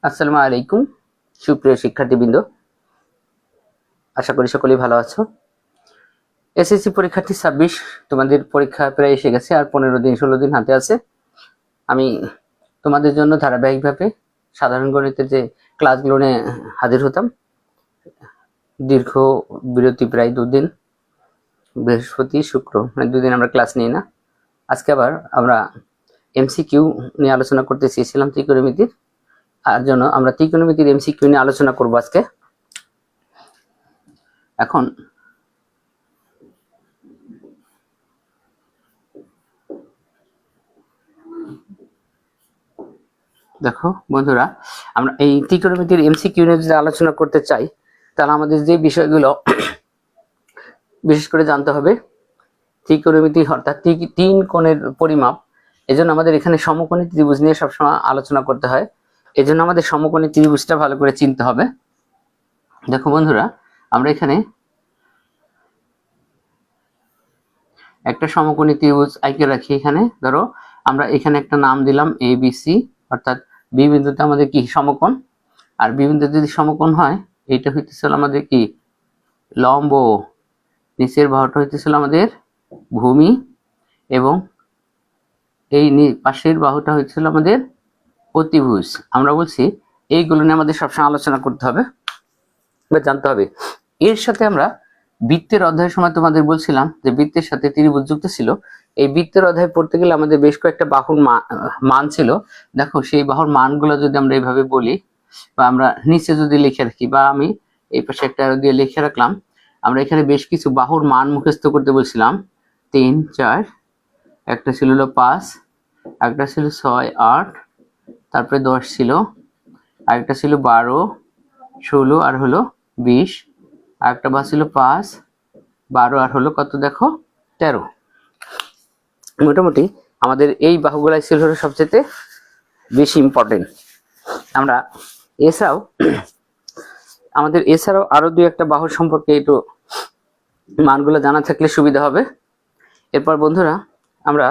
আসসালামু আলাইকুম সুপ্রিয় শিক্ষার্থীবৃন্দ, আশা করি সকলেই ভালো আছো। এসএসসি পরীক্ষার্থী 26 তোমাদের পরীক্ষা প্রায় এসে গেছে, আর 15 দিন 16 দিন হাতে আছে। আমি তোমাদের জন্য ধারাবাহিকভাবে সাধারণ গণিতের যে ক্লাসগুলো নিয়ে হাজির হতাম। দীর্ঘ বিরতি প্রায় 2 দিন, বৃহস্পতি শুক্র মানে 2 দিন আমরা ক্লাস নিই না। আজকে আবার আমরা এমসিকিউ নিয়ে আলোচনা করতে চেয়েছিলাম ত্রিকোণমিতির, আর জন্য আমরা ত্রিকোণমিতির এমসিকিউ নিয়ে আলোচনা করব আজকে। এখন দেখো বন্ধুরা, আমরা এই ত্রিকোণমিতির এমসিকিউ নিয়ে যদি আলোচনা করতে চাই, তাহলে আমাদের যে বিষয়গুলো বিশেষ করে জানতে হবে, ত্রিকোণমিতি অর্থাৎ 3 কোণের পরিমাপ। এজন্য আমাদের এখানে সমকোণী ত্রিভুজ নিয়ে সবসময় আলোচনা করতে হয়। এজন্য আমাদের সমকোণী ত্রিভুজটা ভালো করে চিনতে হবে। দেখো বন্ধুরা, আমরা এখানে একটা সমকোণী ত্রিভুজ আঁকে রাখি। এখানে ধরো আমরা এখানে একটা নাম দিলাম ABC, অর্থাৎ বি বিন্দুতে আমাদের কি সমকোণ, আর বি বিন্দু যদি সমকোণ হয়, এইটা হইতেছিল আমাদের কি লম্ব, নিচের বাহুটা হইতেছিল আমাদের ভূমি, এবং এই পাশের বাহুটা হইতেছিল আমাদের অতিভুজ। আমরা বলছি এইগুলো নিয়ে আমাদের সবসময় আলোচনা করতে হবে বা জানতে হবে। এর সাথে আমরা বৃত্তের অধ্যায়ের সময় তোমাদের বলছিলাম যে বৃত্তের সাথে ত্রিভুজ যুক্ত ছিল। এই বৃত্তের অধ্যায় পড়তে গেলে আমাদের বেশ কয়েকটা বাহুর মান ছিল। দেখো সেই বাহুর মানগুলো যদি আমরা এইভাবে বলি, বা আমরা নিচে যদি লিখে রাখি, বা আমি এই পাশে একটা দিয়ে লিখে রাখলাম, আমরা এখানে বেশ কিছু বাহুর মান মুখস্থ করতে বলছিলাম। 3, 4, একটা ছিল 5, একটা ছিল 6, 8, তারপরে 10 ছিল, আরেকটা ছিল 12, 16, আর হলো 20, আরেকটা বাহু ছিল 5, 12, আর হলো কত দেখো 13। মোটামুটি আমাদের এই বাহুগুলাই ছিল সবচেয়ে বেশি ইম্পর্টেন্ট। আমরা এছাড়াও আরো 2-1টা বাহুর সম্পর্কে একটু মানগুলো জানা থাকলে সুবিধা হবে। এরপর বন্ধুরা, আমরা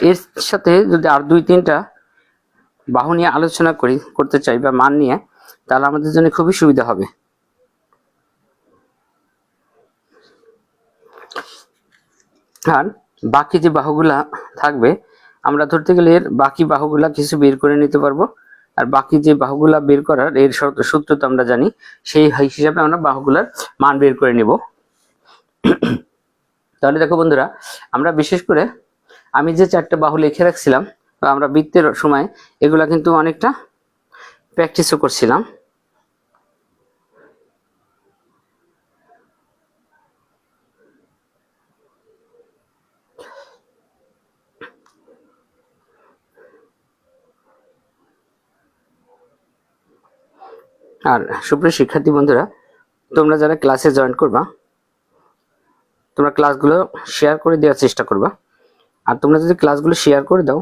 এর সাথে যদি আর 2-3টা বাহু নিয়ে আলোচনা করতে চাই বা মান নিয়ে, তাহলে আমাদের জন্য খুবই সুবিধা হবে। আর বাকি যে বাহুগুলা থাকবে, আমরা ধরতে গেলে এর বাকি বাহুগুলা কিছু বের করে নিতে পারবো। আর বাকি যে বাহুগুলা বের করার এর সূত্র তো আমরা জানি, সেই হিসাবে আমরা বাহুগুলার মান বের করে নিব। তাহলে দেখো বন্ধুরা, আমরা বিশেষ করে আমি যে 4টা বাহু লিখে রাখছিলাম, আমরা বৃত্তের সময় এগুলা কিন্তু অনেকটা প্র্যাকটিসও করছিলাম। আর সুপ্রিয় শিক্ষার্থী বন্ধুরা, তোমরা যারা ক্লাসে জয়েন করবা, তোমরা ক্লাসগুলো শেয়ার করে দেওয়ার চেষ্টা করবা। আর তোমরা যদি ক্লাসগুলো শেয়ার করে দাও,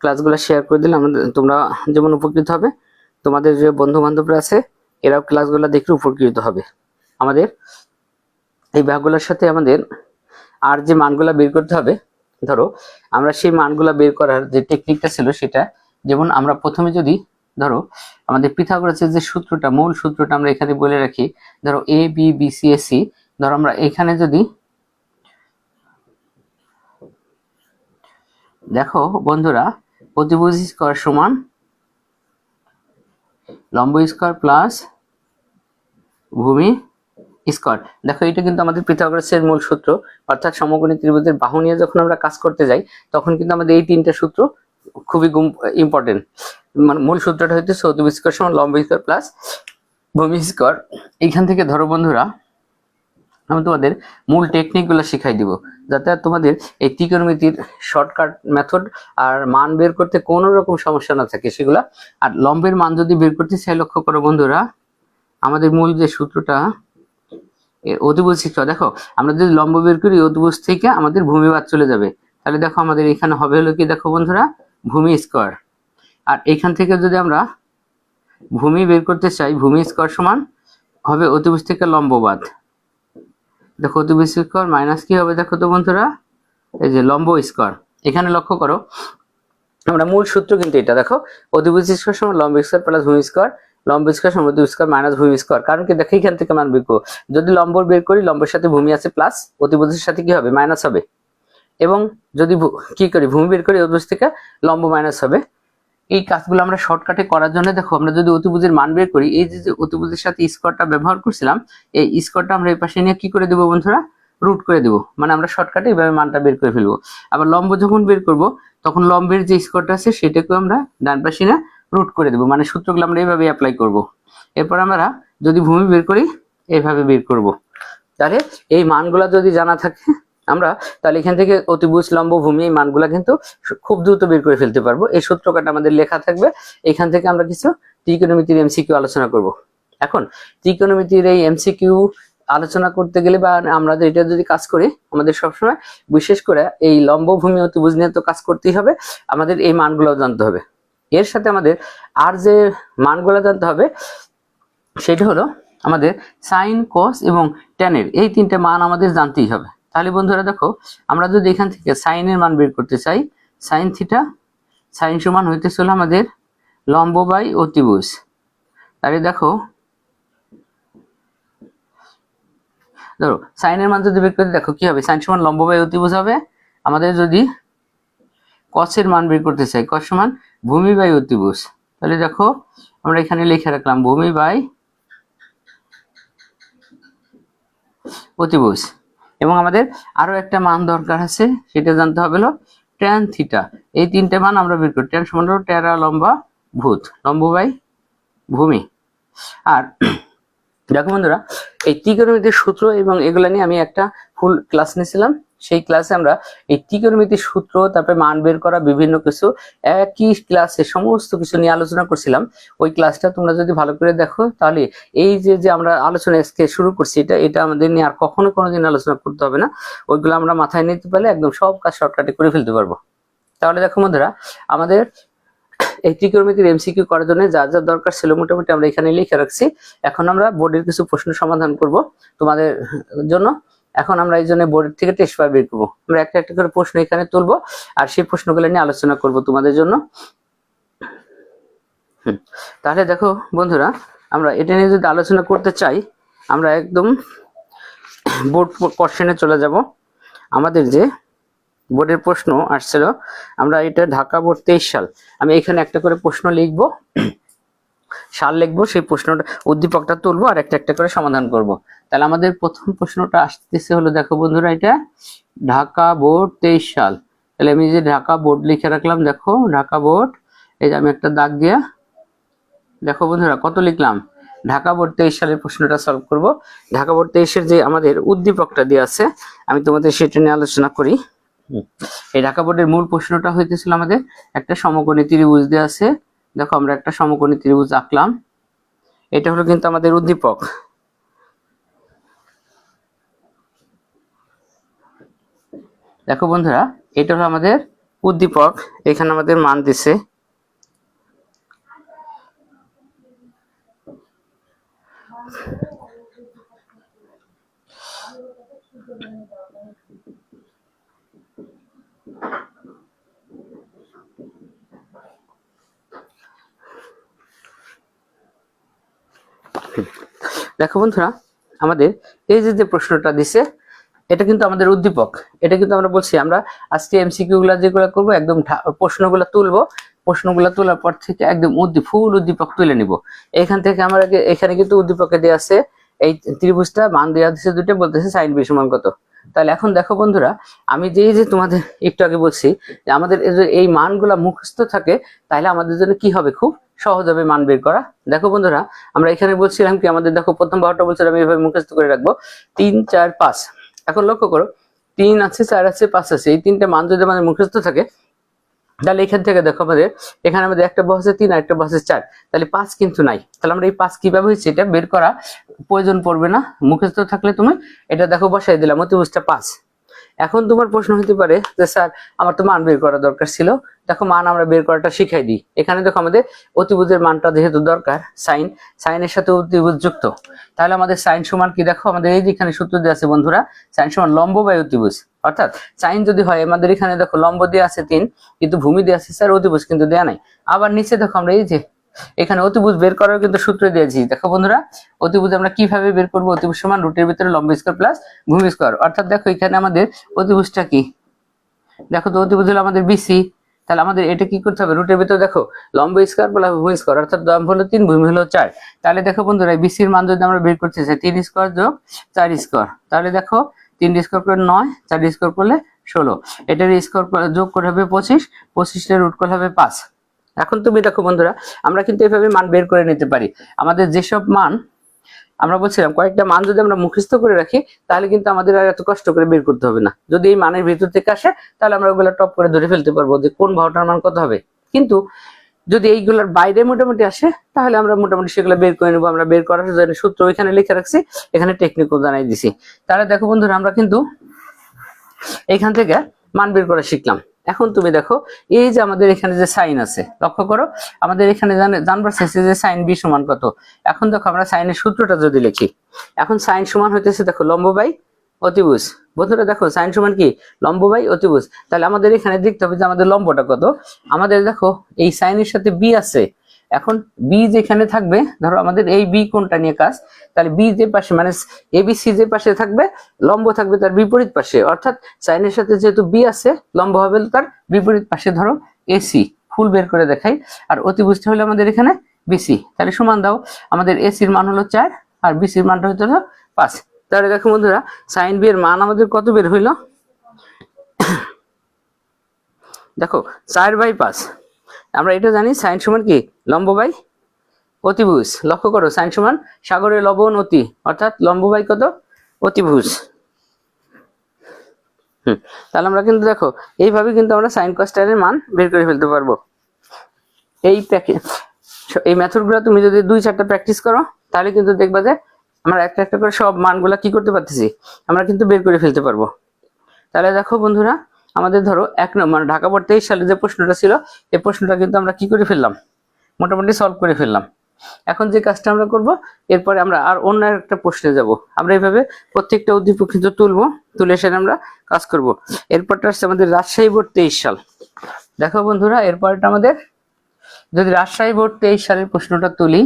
ক্লাসগুলো শেয়ার করে দিলে তোমরা যেমন উপকৃত হবে, তোমাদের যে বন্ধু বান্ধবরা আছে এরাও ক্লাসগুলো দেখে উপকৃত হবে। আমাদের এই বাহুগুলোর সাথে আমাদের আর যে মানগুলো বের করতে হবে, ধরো আমরা সেই মানগুলো বের করার যে টেকনিকটা ছিল সেটা, যেমন আমরা প্রথমে যদি ধরো আমাদের পিথাগোরাসের যে সূত্রটা, মূল সূত্রটা আমরা এখানে বলে রাখি। ধরো A B B C A C, ধরো আমরা এখানে যদি দেখো বন্ধুরা, অতিভুজ স্কয়ার সমান লম্ব স্কয়ার প্লাস ভূমি স্কয়ার। দেখো এটা কিন্তু আমাদের পিথাগোরাসের মূল সূত্র, অর্থাৎ সমকোণী ত্রিভুজের বাহু নিয়ে যখন আমরা কাজ করতে যাই, তখন কিন্তু আমাদের এই 3টা সূত্র খুবই ইম্পর্টেন্ট। মানে মূল সূত্রটা হচ্ছে অতিভুজ স্কয়ার সমান লম্ব স্কয়ার প্লাস ভূমি স্কয়ার। এইখান থেকে ধরো বন্ধুরা, আমি তোমাদের মূল টেকনিকগুলো শিখাই দিব, যাতে তোমাদের এই ত্রিকোণমিতির শর্টকাট মেথড আর মান বের করতে কোনো রকম সমস্যা না থাকে সেগুলা। আর লম্বের মান যদি বের করতে চাই, লক্ষ্য করো বন্ধুরা, আমাদের মূল যে সূত্রটা অতিভুজ স্কয়ার, দেখো আমরা যদি লম্ব বের করি, অতিভুজ থেকে আমাদের ভূমি বাদ চলে যাবে। তাহলে দেখো আমাদের এখানে হবে হলো কি, দেখো বন্ধুরা, ভূমি স্কয়ার। আর এখান থেকে যদি আমরা ভূমি বের করতে চাই, ভূমি স্কয়ার সমান হবে অতিভুজ থেকে লম্ব বাদ। দেখো অতিভুজ স্কয়ার মাইনাস কি হবে, দেখো তো বন্ধুরা, এই যে লম্ব স্কয়ার। এখানে লক্ষ্য করো, আমরা মূল সূত্র কিন্তু এটা দেখো, অতিভুজ স্কয়ার সমান লম্ব স্কয়ার প্লাস ভূমি স্কয়ার, লম্ব স্কয়ার সমান অতিভুজ স্কয়ার মাইনাস ভূমি স্কয়ার। কারণ কি দেখো এখান থেকে মান বের করব, যদি লম্ব বের করি লম্বের সাথে ভূমি আছে প্লাস, অতিভুজের সাথে কি হবে মাইনাস হবে, এবং যদি কি করি ভূমি বের করি অতিভুজ থেকে লম্ব মাইনাস হবে। এই কাজগুলো আমরা শর্টকাটে করার জন্য দেখো আমরা যদি অতিভুজের মান বের করি, এই যে অতিভুজের সাথে স্কয়ারটা ব্যবহার করছিলাম, এই স্কয়ারটা আমরা এই পাশে নিয়ে কি করে দেবো বন্ধুরা, রুট করে দেবো, মানে আমরা শর্টকাটে এইভাবে মানটা বের করে ফেলবো। আবার লম্ব যখন বের করব তখন লম্বের যে স্কয়ারটা আছে সেটাকে আমরা ডান পাশে না রুট করে দেবো, মানে সূত্রগুলো আমরা এইভাবে অ্যাপ্লাই করব। এরপর আমরা যদি ভূমি বের করি এইভাবে বের করব। তাহলে এই মানগুলা যদি জানা থাকে আমরা, তাহলে এখান থেকে অতিভুজ লম্ব ভূমি এই মানগুলা কিন্তু খুব দ্রুত বের করে ফেলতে পারবো। এই সূত্রটা আমাদের লেখা থাকবে, এখান থেকে আমরা কিছু ত্রিকোণমিতির এমসিকিউ আলোচনা করব। এখন ত্রিকোণমিতির এই এমসিকিউ আলোচনা করতে গেলে বা আমরা এটা যদি কাজ করি, আমাদের সবসময় বিশেষ করে এই লম্ব ভূমি অতিভুজ নিয়ে তো কাজ করতেই হবে, আমাদের এই মানগুলো জানতে হবে। এর সাথে আমাদের আর যে মানগুলো জানতে হবে সেটা হলো আমাদের সাইন, কস এবং ট্যানের এই তিনটে মান আমাদের জানতেই হবে। তাহলে বন্ধুরা দেখো আমরা যদি এখান থেকে সাইনের মান বের করতে চাই, সাইন থিটা, সাইন সমান হইতেছিল আমাদের লম্ব বাই অতিভুজ। তাহলে দেখো ধরো সাইনের মান যদি বের করতে দেখো কি হবে, সাইন সমান লম্ব বাই অতিভুজ হবে। আমাদের যদি কসের মান বের করতে চাই, কস সমান ভূমি বাই অতিভুজ, তাহলে দেখো আমরা এখানে লিখে রাখলাম ভূমি বাই অতিভুজ। এবং আমাদের আরো একটা মান দরকার আছে, সেটা জানতে হবে হলো ট্যান থিটা। এই তিনটে মান আমরা বের করি, ট্যান সমান টেরা লম্বা ভূত, লম্ব বাই ভূমি। আর দেখো বন্ধুরা এই ত্রিকোণমিতির সূত্র এবং এগুলা নিয়ে আমি একটা ফুল ক্লাস নিয়েছিলাম, সেই ক্লাসে আমরা এই ত্রিকোণমিতির সূত্র তারপরে মান বের করা বিভিন্ন কিছু একই ক্লাসে সমস্ত কিছু নিয়ে আলোচনা করছিলাম। ওই ক্লাসটা তোমরা যদি ভালো করে দেখো তাহলে এই যে আমরা আলোচনা আজকে শুরু করছি এটা আমাদের নিয়ে আর কখনো কোনোদিন আলোচনা করতে হবে না। ওইগুলো আমরা মাথায় নিতে পারলে একদম সব কাজ শর্টকাটে করে ফেলতে পারবো। তাহলে দেখো বন্ধুরা আমাদের এই ত্রিকোণমিতির এমসিকিউ করার জন্য যা যা দরকার ছিল মোটামুটি আমরা এখানে লিখে রাখছি। এখন আমরা বোর্ডের কিছু প্রশ্ন সমাধান করব তোমাদের জন্য। এখন আমরা এই জন্য বোর্ডের থেকে টেস্ট পেপার বের করবো, আমরা একটা একটা করে প্রশ্ন এখানে তুলবো আর সেই প্রশ্নগুলো নিয়ে আলোচনা করব তোমাদের জন্য। তাহলে দেখো বন্ধুরা আমরা এটা নিয়ে যদি আলোচনা করতে চাই, আমরা একদম বোর্ড কোশ্চেনে চলে যাব। আমাদের যে বোর্ডের প্রশ্ন আসছিল, আমরা এটা ঢাকা বোর্ড 23 সাল, আমি এখানে একটা করে প্রশ্ন লিখব, সাল লিখবো, সেই প্রশ্নটা উদ্দীপকটা তুলবো আর একটা একটা করে সমাধান করব। তাহলে আমাদের প্রথম প্রশ্নটা আসতেছে হলো দেখো বন্ধুরা এটা ঢাকা বোর্ড 23 সাল। তাহলে আমি যে ঢাকা বোর্ড লিখে রাখলাম, দেখো ঢাকা বোর্ড, এই যে আমি একটা দাগ দিয়া দেখো বন্ধুরা কত লিখলাম, ঢাকা বোর্ড 23 সালের প্রশ্নটা সলভ করব। ঢাকা বোর্ড 23-এর যে আমাদের উদ্দীপকটা দেওয়া আছে আমি তোমাদের সেটা নিয়ে আলোচনা করি। এই ঢাকা বোর্ডের মূল প্রশ্নটা হইতেছিল আমাদের একটা সমকোণী ত্রিভুজ দেওয়া আছে, দেখো আমরা একটা সমকোণী ত্রিভুজ আঁকলাম, এটা হলো কিন্তু আমাদের উদ্দীপক। দেখো বন্ধুরা এটা হলো আমাদের উদ্দীপক, এখানে আমাদের মান দিছে। দেখো বন্ধুরা আমাদের এই যে প্রশ্নটা দিছে এটা কিন্তু আমাদের উদ্দীপক, এটা কিন্তু আমরা বলছি আমরা আজকে এমসিকিউ গুলা যেগুলো করবো একদম প্রশ্নগুলো তুলবো, প্রশ্নগুলো তোলার পর থেকে একদম ফুল উদ্দীপক তুলে নিব। এখান থেকে আমরা এখানে কিন্তু উদ্দীপকে দেওয়া আছে এই ত্রিভুজটা মান দেওয়া আছে দুটো, বলতেছে সাইন বি সমান কত। তাহলে এখন দেখো বন্ধুরা আমি যে তোমাদের একটু আগে বলছি যে আমাদের এই মানগুলা মুখস্থ থাকে তাহলে আমাদের জন্য কি হবে, খুব সহজ হবে মান বের করা। দেখো বন্ধুরা আমরা এখানে বলছিলাম কি, আমাদের দেখো প্রথম বাহুটা বলছিলাম আমি এভাবে মুখস্থ করে রাখবো 3 4 5। এখন লক্ষ্য করো 3 আছে 4 আছে 5 আছে, এই তিনটে মান যদি আমাদের মুখস্থ থাকে তাহলে এখান থেকে দেখো আমাদের এখানে আমাদের একটা বাহু আছে 3 আর একটা বাহু আছে 4, তাহলে 5 কিন্তু নাই। তাহলে আমরা এই 5 কিভাবে হয়েছে এটা বের করা প্রয়োজন পড়বে না, মুখস্থ থাকলে তুমি এটা দেখো বসাই দিলাম অতিভুজটা 5। এখন তোমার প্রশ্ন হতে পারে যে স্যার আমার তো মান বের করা দরকার ছিল, দেখো মান আমরা বের করাটা শিখাই দিই। এখানে দেখো আমাদের অতিভুজের মানটা যেহেতু দরকার, সাইনের সাথে অতিভুজ যুক্ত, তাহলে আমাদের সাইন সমান কি, দেখো আমাদের এই যেখানে সূত্র দেওয়া আছে বন্ধুরা, সাইন সমান লম্ব বাই অতিভুজ। অর্থাৎ সাইন যদি হয় আমাদের এখানে দেখো লম্ব দিয়ে আছে 3 কিন্তু ভূমি দিয়ে আছে 4, অতিভুজ কিন্তু দেয়া নাই। আবার নিচে দেখো আমরা এই যে এখানে অতিভুজ বের করার কিন্তু সূত্র দিয়েছি। দেখো বন্ধুরা, অতিভুজ আমরা কিভাবে বের করব? অতিভুজ সমান রুটের ভিতরে লম্ব স্কয়ার প্লাস ভূমি স্কয়ার। অর্থাৎ দেখো এখানে আমাদের অতিভুজটা কি, দেখো তো অতিভুজ হলো আমাদের বিসি, তাহলে আমাদের এটা কি করতে হবে? রুটের ভিতরে দেখো লম্ব স্কয়ার প্লাস ভূমি স্কয়ার, অর্থাৎ লম্ব হলো 3, ভূমি হলো 4। তাহলে দেখো বন্ধুরা বিসির মান যদি আমরা বের করতে চাই 3 স্কয়ার যোগ 4 স্কয়ার, তাহলে দেখো 3 স্কয়ার করলে 9, 4 স্কয়ার করলে 16, এটার স্কয়ার যোগ করে হবে 25, 25 এর রুট করলে হবে 5। এখন তুমি দেখো বন্ধুরা, আমরা কিন্তু এভাবে মান বের করে নিতে পারি। আমাদের যেসব মান আমরা বলছিলাম কয়েকটা মান যদি আমরা মুখস্থ করে রাখি তাহলে কিন্তু আমাদের আর এত কষ্ট করে বের করতে হবে না। যদি এই মানের ভিতর থেকে আসে তাহলে আমরা ওগুলো টপ করে ধরে ফেলতে পারবো যে কোন বাহুটার মান কত হবে। কিন্তু যদি এইগুলোর বাইরে মোটামুটি আসে তাহলে আমরা মোটামুটি সেগুলো বের করে নেবো। আমরা বের করার জন্য সূত্র এখানে লিখে রাখছি, এখানে টেকনিকও জানাই দিছি। তাহলে দেখো বন্ধুরা, আমরা কিন্তু এখান থেকে মান বের করা শিখলাম। এখন তুমি দেখো এই যে আমাদের এখানে যে সাইন আছে, লক্ষ্য করো আমাদের এখানে জানবার চাইছে যে সাইন বি সমান কত। এখন দেখো আমরা সাইনের সূত্রটা যদি লিখি, এখন সাইন সমান হইতেছে দেখো লম্ব বাই অতিভুজ। বন্ধুরা দেখো সাইন সমান কি? লম্ব বাই অতিভুজ। তাহলে আমাদের এখানে দেখতে হবে যে আমাদের লম্বটা কত। আমাদের দেখো এই সাইনের সাথে বি আছে, এখন বি যেখানে থাকবে, ধরো আমাদের এই বি কোনটা নিয়ে কাজ, তাহলে বি যে পাশে মানে এবিসি যে পাশে থাকবে লম্ব থাকবে তার বিপরীত পাশে, অর্থাৎ সাইনের সাথে যেহেতু বি আছে লম্ব হবে তার বিপরীত পাশে। ধরো এসি ফুল বের করে দেখাই, আর অতিভুজটা হলো আমাদের এখানে বিসি। তাহলে সমান দাও, আমাদের এসির মান হলো 4 আর বিসির মানটা হলো 5। তাহলে দেখো বন্ধুরা, সাইন বি এর মান আমাদের কত বের হইলো? দেখো 4/5। আমরা এটা জানি সাইন সমান কি? লম্ব বাই অতিভুজ। লক্ষ্য করো সাইন সমান সাগরের লবণ অতি, অর্থাৎ লম্ব বাই কত? অতিভুজ। তাহলে আমরা কিন্তু দেখো এইভাবে কিন্তু আমরা সাইন কস tan এর মান বের করে ফেলতে পারবো। এই মেথডগুলো তুমি যদি 2-4টা প্র্যাকটিস করো তাহলে কিন্তু দেখবা যে আমরা একটা একটা করে সব মানগুলা কি করতে পারতেছি, আমরা কিন্তু বের করে ফেলতে পারবো। তাহলে দেখো বন্ধুরা, আমাদের ধরো 1 নম্বর ঢাকা বোর্ড 23 সালে যে প্রশ্নটা ছিল এই প্রশ্নটা কিন্তু আমরা কি করে ফেললাম, মোটামুটি সলভ করে ফেললাম। এখন যে কাজটা আমরা করব, এরপরে আমরা আর অন্য একটা প্রশ্নে যাব। আমরা এইভাবে প্রত্যেকটা উদ্দীপক কিন্তু তুলে সেটা আমরা কাজ করব। এরপরটা আসছে আমাদের রাজশাহী বোর্ড 23 সাল। দেখো বন্ধুরা, এরপরটা আমাদের যদি রাজশাহী বোর্ড 23 সালের প্রশ্নটা তুলি,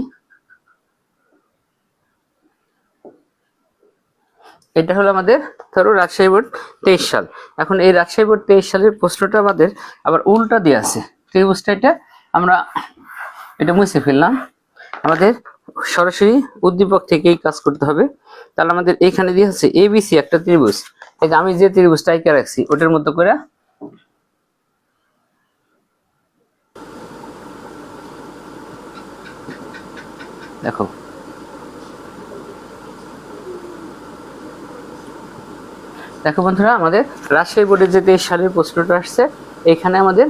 এটা হলো আমাদের ধরো রাজশাহী বোর্ড 23 সাল। এখন এই রাজশাহী বোর্ড 23 সালের প্রশ্নটা আমাদের আবার উল্টা দিয়ে আছে। ত্রিভুজটা এটা আমরা এটা মুছে ফেললাম, আমাদের সরাসরি উদ্দীপক থেকেই কাজ করতে হবে। তাহলে আমাদের এখানে দিয়ে আছে এবিসি একটা ত্রিভুজ, এই যে আমি যে ত্রিভুজটা এঁকে রাখছি ওটার মতো করে দেখো। দেখো বন্ধুরা, আমাদের রাজশাহী বোর্ডের যে 23 সালের প্রশ্নটা আসছে, এখানে আমাদের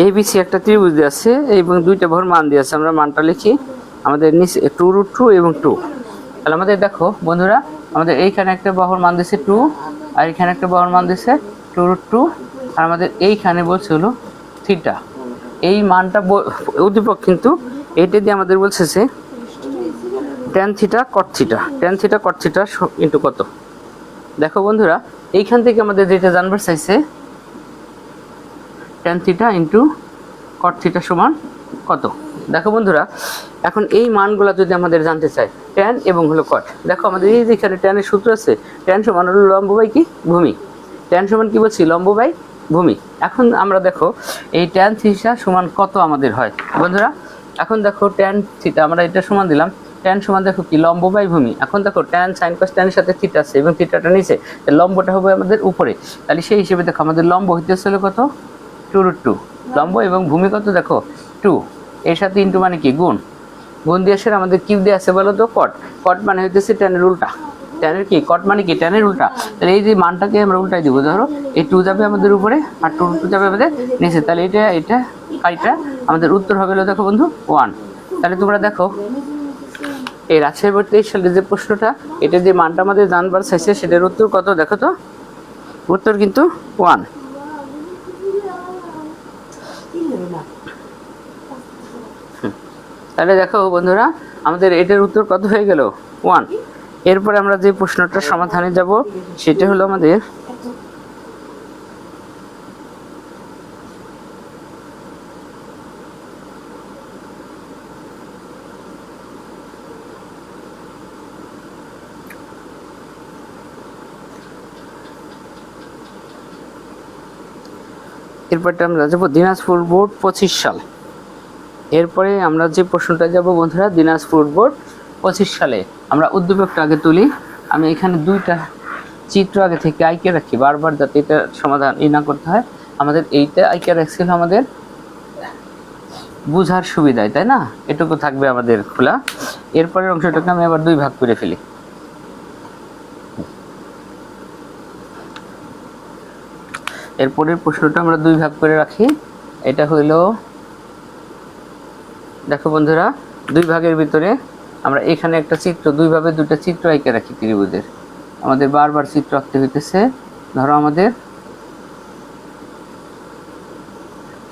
এবিসি একটা ত্রিভুজ দিয়ে আছে এবং দুইটা বাহুর মান দিয়ে আছে। আমরা মানটা লিখি, আমাদের নিচে 2√2 এবং 2। তাহলে আমাদের দেখো বন্ধুরা, আমাদের এইখানে একটা বাহুর মান দিয়েছে 2 আর এখানে একটা বাহুর মান দিয়েছে 2√2, আর আমাদের এইখানে বলছে হলো থিটা। এই মানটা উদ্দীপক কিন্তু এইটা দিয়ে আমাদের বলছে যে tan theta cot theta, tan theta cot theta into কত। দেখো বন্ধুরা, এইখান থেকে আমাদের যেটা জানবার চাইছে tan theta into cot theta সমান কত। দেখো বন্ধুরা, এখন এই মানগুলা যদি আমাদের জানতে চাই tan এবং হলো cot, দেখো আমাদের এই যেখানে tan এর সূত্র আছে, tan সমান হলো লম্ব বাই কি? ভূমি। tan সমান কি বলছি? লম্ব বাই ভূমি। এখন আমরা দেখো এই tan থিটা সমান কত আমাদের হয় বন্ধুরা। এখন দেখো tan থিটা আমরা এটা সমান দিলাম, tan সমান দেখো কি? লম্ব বাই ভূমি। এখন দেখো tan sin cos tan এর সাথে থিটা আছে এবং থিটাটা নিচে, লম্বটা হবে আমাদের উপরে। তাহলে সেই হিসেবে দেখো আমাদের লম্ব হইতেছে কত? 2√2। লম্ব এবং ভূমি কত? দেখো 2, এর সাথে ইন্টু মানে কি? গুণ দিয়ে আসলে আমাদের কি দিয়ে আছে বলো তো? cot। cot মানে হইতেছে tan এর উল্টা। tan এর কি? cot মানে কি? tan এর উল্টা। তাহলে এই যে মানটাকে আমরা উল্টাই দিব, ধরো এই 2 যাবে আমাদের উপরে আর 2√2 যাবে আমাদের নিচে। তাহলে এটা আমাদের উত্তর হবে হলো দেখো বন্ধু 1। তাহলে তোমরা দেখো এই রাজশাহী বোর্ড 23 সালের যে প্রশ্নটা, এটা যে মানটা আমাদের জানবার চাইছে সেটার উত্তর কত দেখো তো? উত্তর কিন্তু 1। তাহলে দেখো বন্ধুরা, আমাদের এটার উত্তর কত হয়ে গেল? 1। এরপরে আমরা যে প্রশ্নটা সমাধানে যাব সেটা হলো আমাদের এরপরটা আমরা যাব দিনাজপুর বোর্ড 25 সাল। এরপরে আমরা যে প্রশ্নটা যাব বন্ধুরা, দিনাজপুর বোর্ড 25 সালে আমরা উদ্দীপকটা আগে তুলি। আমি এখানে দুইটা চিত্র আগে থেকে আঁকে রাখি বারবার, যাতে এটা সমাধান না করতে হয়। আমাদের এইটা আঁকে রাখছিল আমাদের বুঝার সুবিধায়, তাই না? এটুকু থাকবে আমাদের খোলা। এরপরের অংশটাকে আমি আবার দুই ভাগ করে ফেলি। এরপরের প্রশ্নটা আমরা দুই ভাগ করে রাখি। এটা হইল, দেখো বন্ধুরা, দুই ভাগের ভিতরে আমরা এখানে একটা চিত্র, দুইভাবে দুটো চিত্র আঁকে রাখি ত্রিভুজের। আমাদের বারবার চিত্র আঁকতে হইতেছে। ধরো আমাদের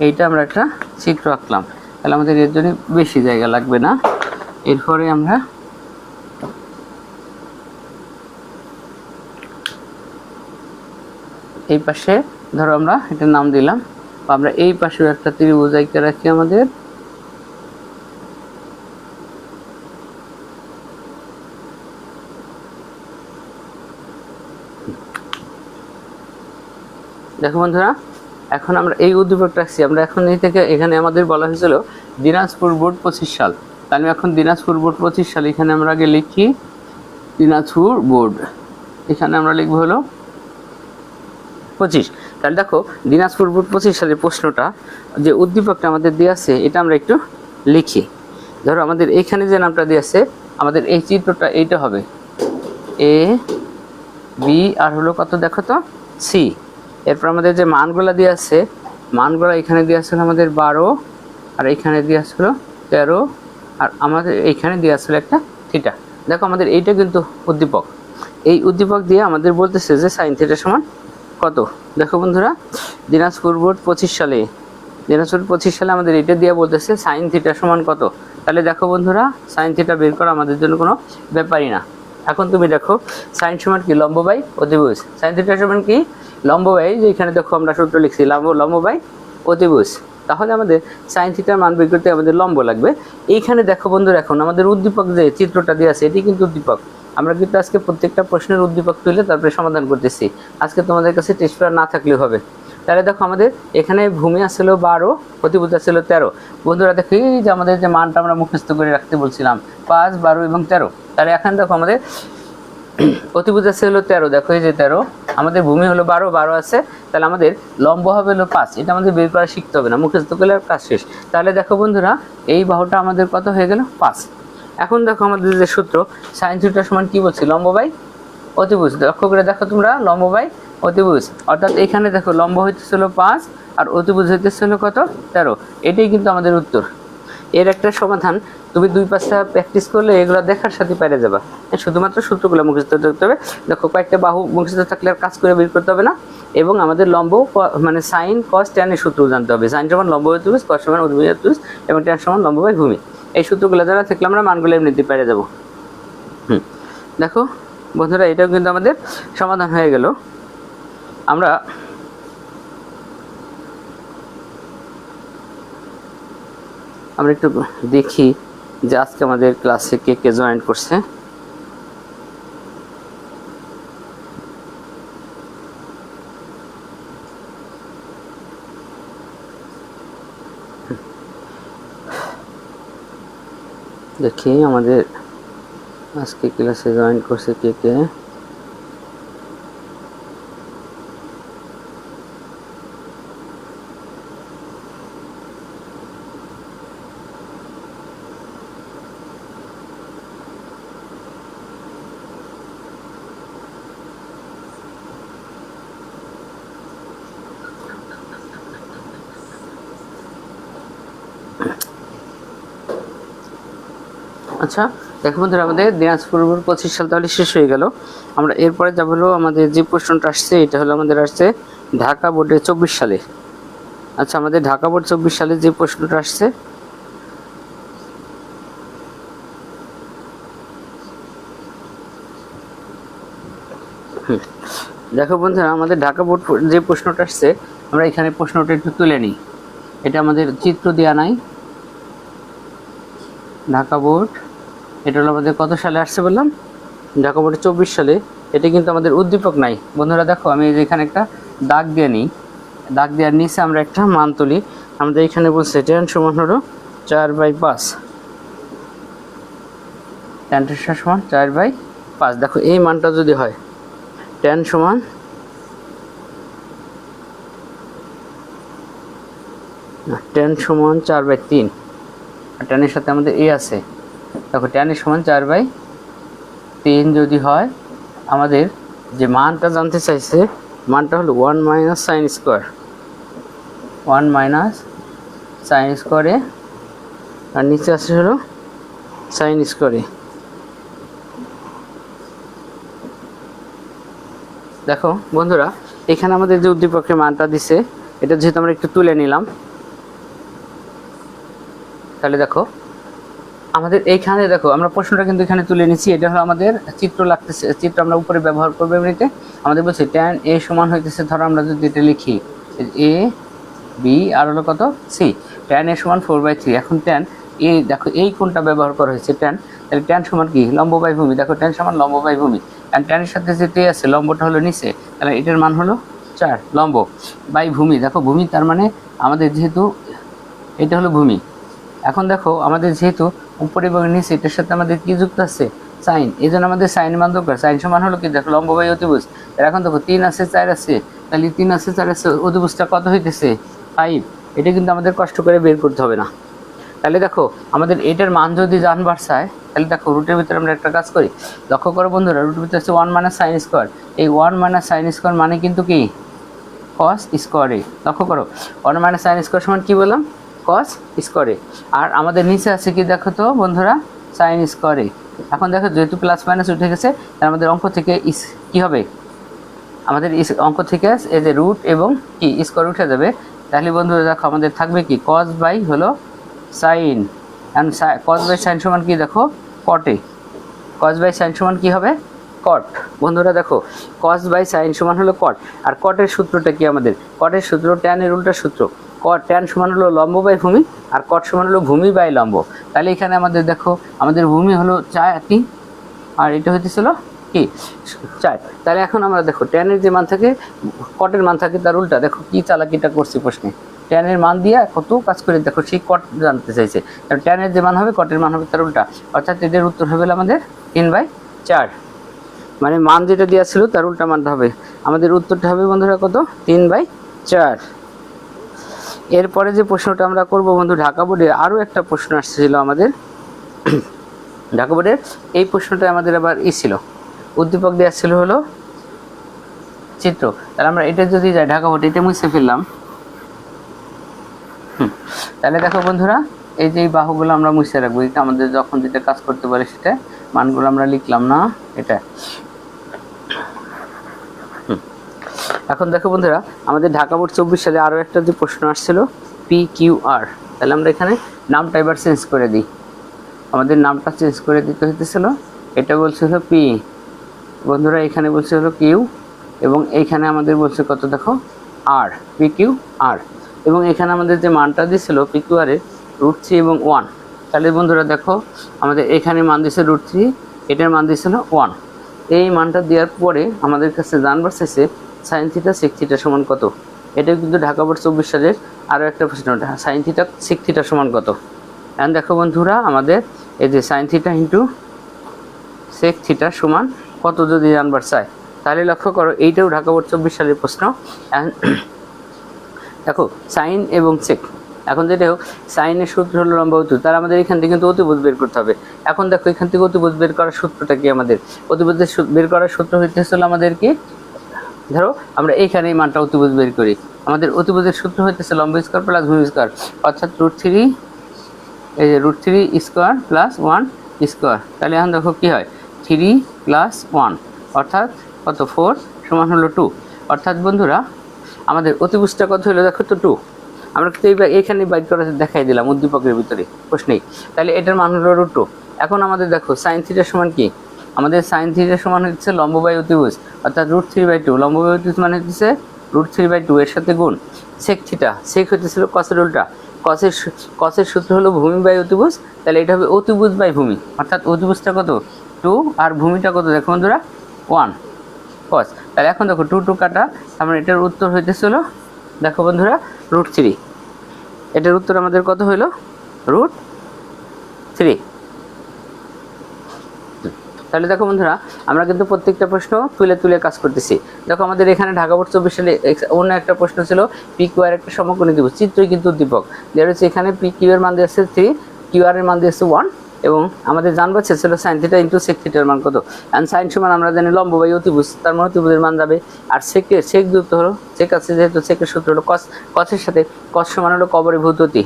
এইটা আমরা একটা চিত্র আঁকলাম, তাহলে আমাদের এর জন্য বেশি জায়গা লাগবে না। এরপরে আমরা এই পাশে ধরো আমরা এটার নাম দিলাম, আমরা এই পাশেও একটা ত্রিভুজ আঁকে রাখি আমাদের। দেখো বন্ধুরা, এখন আমরা এই উদ্দীপকটা রাখছি। আমরা এখন এই থেকে এখানে আমাদের বলা হয়েছিল দিনাজপুর বোর্ড 25 সাল। তাহলে এখন দিনাজপুর বোর্ড 25 সাল, এখানে আমরা আগে লিখি দিনাজপুর বোর্ড, এখানে আমরা লিখবো হলো 25। তাহলে দেখো দিনাজপুর বোর্ড 25 সালের প্রশ্নটা, যে উদ্দীপকটা আমাদের দিয়ে আছে এটা আমরা একটু লিখি। ধরো আমাদের এখানে যে নামটা দিয়ে আছে, আমাদের এই চিত্রটা এইটা হবে এ বি আর হলো কত দেখো তো সি। এরপর আমাদের যে মানগুলো দিয়ে আছে, মানগুলো এখানে দিয়ে আসলে আমাদের 12, আর এখানে দিয়ে আসলো 13, আর আমাদের এইখানে দিয়ে আসলে একটা থিটা। দেখো আমাদের এইটা কিন্তু উদ্দীপক। এই উদ্দীপক দিয়ে আমাদের বলতেছে যে সাইন থিটা সমান কত। দেখো বন্ধুরা, দিনাজপুর বোর্ড 25 সালে, দিনাজপুর 25 সালে আমাদের এটা দিয়ে বলতেছে সাইন থিটা সমান কত। তাহলে দেখো বন্ধুরা, সাইন থিটা বের করা আমাদের জন্য কোনো ব্যাপারই না। এখন তুমি দেখো সাইন সমান কি, লম্ব বাই অতিভুজ। সাইন থিটা সমান কি, লম্ব বাই, যে এখানে দেখো আমরা সূত্র লিখছি লম্ব বাই অতিভুজ। তাহলে আমাদের সাইন থিটার মান বের করতে আমাদের লম্ব লাগবে। এইখানে দেখো বন্ধুরা, এখন আমাদের উদ্দীপক যে চিত্রটা দিয়ে আছে এটি কিন্তু উদ্দীপক। আমরা কিন্তু আজকে প্রত্যেকটা প্রশ্নের উদ্দীপক তুলে তারপরে সমাধান করতেছি। আজকে তোমাদের কাছে টেস্ট পেপার না থাকলেও হবে। তাহলে দেখো আমাদের এখানে ভূমি আসছিল 12, অতিভুজ আসছিল 13। বন্ধুরা দেখো এই যে আমাদের যে মানটা আমরা মুখস্থ করে রাখতে বলছিলাম 5, 12 এবং 13। তাহলে এখন দেখো আমাদের অতিভুজ আছে হলো 13, দেখো এই যে 13, আমাদের ভূমি হলো 12 আছে, তাহলে আমাদের লম্ব হবে হলো 5। এটা আমাদের বের করা শিখতে হবে না, মুখস্থ করলে কাজ শেষ। তাহলে দেখো বন্ধুরা, এই বাহুটা আমাদের কত হয়ে গেল 5। এখন দেখো আমাদের যে সূত্র সাইন থিটা সমান কি বলছি, লম্ব বাই অতিভুজ। লক্ষ্য করে দেখো তোমরা, লম্ব বাই অতিভুজ, অর্থাৎ এখানে দেখো লম্ব হইতেছিল 5 আর অতিভুজ হইতেছিল কত 13। এটাই কিন্তু আমাদের উত্তর। এর একটা সমাধান তুমি 2-5টা প্র্যাকটিস করলে এগুলো দেখার সাথে পেরে যাবা। শুধুমাত্র সূত্রগুলো মুখস্থ করতে হবে। দেখো কয়েকটা বাহু মুখস্থ থাকলে আর কাজ করে বের করতে হবে না। এবং আমাদের লম্ব মানে সাইন কস ট্যান এর সূত্র জানতে হবে। সাইন সমান লম্ব বাই অতিভুজ, কস সমান অতিভুজ অতিভুজ এবং ট্যান সমান লম্ব বাই ভূমি। এই সূত্রগুলো জানা থাকলে আমরা মানগুলো এমনিতে পেরে যাব। দেখো বন্ধুরা, এটাও কিন্তু আমাদের সমাধান হয়ে গেল। আমরা একটু দেখি যে আজকে আমাদের ক্লাসে কে কে জয়েন করছে। দেখি আমাদের আজকে ক্লাসে জয়েন করছে কে কে। আচ্ছা দেখো বন্ধুরা, আমাদের দিনাজপুর 25 সাল তাহলে শেষ হয়ে গেল। আমরা এরপরে যা হলো আমাদের যে প্রশ্নটা আসছে, এটা হলো আমাদের আসছে ঢাকা বোর্ডে 24 সালে। আচ্ছা আমাদের ঢাকা বোর্ড 24 সালে যে প্রশ্নটা আসছে, দেখো বন্ধুরা, আমাদের ঢাকা বোর্ড যে প্রশ্নটা আসছে, আমরা এখানে প্রশ্নটা একটু তুলে নিই। এটা আমাদের চিত্র দেওয়া নাই, ঢাকা বোর্ড, এটা হলো আমাদের কত সালে আসছে বললাম, ঢাকা বোর্ডে 24 সালে। এটা কিন্তু আমাদের উদ্দীপক নাই বন্ধুরা। দেখো আমি এখানে একটা দাগ দিয়ে নিই, দাগ দেওয়ার নিচে আমরা একটা মান তুলি। আমাদের এখানে বলছে tan সমান হলো 4/5, tan সমান 4/5। দেখো এই মানটা যদি হয় tan সমান tan সমান 4/3, আর ট্যানের সাথে আমাদের এ আছে। দেখো tan সমান 4/3 যদি হয়, আমাদের যে মানটা জানতে চাইছে, মানটা হলো 1 - sin স্কোয়ার, 1 - sin স্কোয়ারে, আর নিচে আছে হলো sin স্কোয়ারে। দেখো বন্ধুরা, এখানে আমাদের যে উদ্দীপকের মানটা দিছে, এটা যেহেতু আমরা একটু তুলে নিলাম, তাহলে দেখো আমাদের এইখানে দেখো আমরা প্রশ্নটা কিন্তু এখানে তুলে নিচ্ছি। এটা হলো আমাদের চিত্র লাগতেছে, চিত্র আমরা উপরে ব্যবহার করবো এমনিতে। আমাদের বলছে tan a সমান হইতেছে, ধরো আমরা যদি এটা লিখি a b আর হলো কত c, tan a সমান 4/3। এখন tan a, দেখো এই কোণটা ব্যবহার করা হয়েছে tan, তাহলে tan সমান কি, লম্ব বাই ভূমি। দেখো tan সমান লম্ব বাই ভূমি, আর tan এর সাথে যে আছে, লম্বটা হলো নিচে, তাহলে এটার মান হলো 4, লম্ব বাই ভূমি। দেখো ভূমি, তার মানে আমাদের যেহেতু এটা হলো ভূমি। এখন দেখো আমাদের যেহেতু উপরে এবং নিচে, এটার সাথে আমাদের কি যুক্ত আছে, সাইন, এই জন্য আমাদের সাইন মান দরকার। সাইন সমান হলো কি, দেখো লম্ব বাই অতিভুজ। এখন দেখো 3 আছে 4 আছে, তাহলে 3 আছে 4 আছে, অতিভুজটা কত হইতেছে 5। এটা কিন্তু আমাদের কষ্ট করে বের করতে হবে না। তাহলে দেখো আমাদের এটার মান যদি জানবার চায়, তাহলে দেখো রুটের ভিতরে আমরা একটা কাজ করি। লক্ষ্য করো বন্ধুরা, রুটের ভিতরে আছে 1 - sin স্কোয়ার। এই 1 - sin স্কোয়ার মানে কিন্তু কি, cos স্কোয়ারে। লক্ষ্য করো 1 - sin স্কোয়ার সমান কি বললাম, cos স্কোয়ারে। আর আমাদের নিচে আছে কি, দেখো তো বন্ধুরা, sin স্কোয়ারে। এখন দেখো যেহেতু প্লাস মাইনাস উঠে গেছে, তাহলে আমাদের অঙ্ক থেকে কি হবে, আমাদের অঙ্ক থেকে এই যে রুট এবং কি স্কোয়ার উঠে যাবে। তাহলে বন্ধুরা দেখো আমাদের থাকবে কি, cos বাই হলো sine, and cos by sine সমান কি, দেখো কটে, cos বাই সাইন সমান কি হবে, কট। বন্ধুরা দেখো cos বাই সাইন সমান হলো কট, আর কটের সূত্রটা কি, আমাদের কটের সূত্র tan এর উল্টা সূত্র, কট, tan সমান হলো লম্ব বাই ভূমি, আর কট সমান হলো ভূমি বাই লম্ব। তাহলে এখানে আমাদের দেখো আমাদের ভূমি হলো 4, আর এটা হইতেছিল কি 4। তাহলে এখন আমরা দেখো tan এর যে মান থাকে, কটের মান থাকে তার উল্টা। দেখো কি চালাকিটা করছি প্রশ্নে, tan এর মান দিয়ে কত কাজ করে, দেখো সেই কট জানতে চাইছে, তাহলে tan এর যে মান হবে কটের মান হবে তার উল্টা, অর্থাৎ এদের উত্তর হবে আমাদের 3/4। মানে মান যেটা দেওয়া ছিল তার উল্টা মানটা হবে, আমাদের উত্তরটা হবে বন্ধুরা কত, 3/4। এরপরে যে প্রশ্নটা আমরা করব বন্ধু, ঢাকা বোর্ডের আরও একটা প্রশ্ন আসছিল আমাদের। ঢাকা বোর্ডের এই প্রশ্নটা আমাদের আবার ছিল, উদ্দীপক দেওয়া ছিল হলো চিত্র। তাহলে আমরা এটা যদি যাই, ঢাকা বোর্ড এটা মুছে ফেললাম। তাহলে দেখো বন্ধুরা, এই যে বাহুগুলো আমরা মুছে রাখবো, এটা আমাদের যখন যেটা কাজ করতে পারে সেটা, মানগুলো আমরা লিখলাম না এটা। এখন দেখো বন্ধুরা, আমাদের ঢাকা বোর্ড 24 সালে আরও একটা যে প্রশ্ন আসছিল, PQR। তাহলে আমরা এখানে নামটা এবার চেঞ্জ করে দিই, আমাদের নামটা চেঞ্জ করে দিতে হইতেছিল। এটা বলছে হলো P, বন্ধুরা এখানে বলছে হলো Q, এবং এইখানে আমাদের বলছে কত, দেখো R, PQR। এবং এখানে আমাদের যে মানটা দিয়েছিল PQR এর √3 এবং 1। তাহলে বন্ধুরা দেখো আমাদের এখানে মান দিয়েছে √3, এটার মান দিয়েছিল 1। এই মানটা দেওয়ার পরে আমাদের কাছে জানবার চাইছে sin θ sec θ সমান কত। এটা কিন্তু ঢাকা বোর্ড 24 সালের আরও একটা প্রশ্ন, sin θ sec θ সমান কত। এখন দেখো বন্ধুরা, আমাদের এই যে sin θ ইন্টু sec θ সমান কত যদি জানবার চাই, তাহলে লক্ষ্য করো এইটাও ঢাকা বোর্ড 24 সালের প্রশ্ন। দেখো সাইন এবং সেক, এখন যেটা হোক, সাইনের সূত্র হলো লম্ব অতিভুজ, তার আমাদের এখান থেকে কিন্তু অতিভুজ বের করতে হবে। এখন দেখো এখান থেকে অতিভুজ বের করার সূত্রটা কি, আমাদের অতিভুজের বের করার সূত্র হইতেছিল আমাদের কি, ধরো আমরা এইখানে এই মানটা অতিভুজ বের করি, আমাদের অতিভুজের সূত্র হইতেছে লম্ব স্কোয়ার প্লাস ভূমি স্কোয়ার, অর্থাৎ √3, এই যে √3 স্কোয়ার প্লাস 1 স্কোয়ার। তাহলে এখন দেখো কি হয়, 3 + 1 অর্থাৎ কত, 4 সমান হলো 2। অর্থাৎ বন্ধুরা আমাদের অতিভুজটা কত হলো, দেখো তো 2। আমরা কিন্তু এইবার এখানে বাইর করে দেখাই দিলাম উদ্দীপকের ভিতরে প্রশ্নেই। তাহলে এটার মান হলো √2। এখন আমাদের দেখো sin θ সমান কি, আমাদের sin থিটা সমান হচ্ছে লম্ব বাই অতিভুজ অর্থাৎ √3/2, লম্ব বাই অতিভুজ মানে হচ্ছে √3/2 এর সাথে গুণ sec থিটা, sec হইতেছিল cos-এর উল্টা, cos-এর সূত্র হলো ভূমি বাই অতিভুজ, তাহলে এটা হবে অতিভুজ বাই ভূমি, অর্থাৎ অতিভুজটা কত 2 আর ভূমিটা কত দেখো বন্ধুরা 1 cos। তাহলে এখন দেখো 2 2 কাটা, আমরা এটার উত্তর হইতেছিল দেখো বন্ধুরা √3, এটার উত্তর আমাদের কত হইল √3। তাহলে দেখো বন্ধুরা আমরা কিন্তু প্রত্যেকটা প্রশ্ন তুলে তুলে কাজ করতেছি। দেখো আমাদের এখানে ঢাকা বোর্ড 24 সালে অন্য একটা প্রশ্ন ছিল PQ এর একটা সমকোণী ত্রিভুজ, চিত্রই কিন্তু উদ্দীপক যেটা হচ্ছে এখানে PQ এর মান দিয়েছে 3, QR এর মান দিয়েছে 1 এবং আমাদের জানবার চেষ্টা ছিল sin থিটা ইনটু sec থিটার মান কত। এন্ড sin সমান আমরা জানি লম্ব বাই অতিভুজ, তার মানে অতিভুজের মান যাবে। আর sec যুক্ত হলো sec আছে যেহেতু sec এর সূত্র হলো cos, cos এর সাথে cos সমান হলো কবরে ভূততি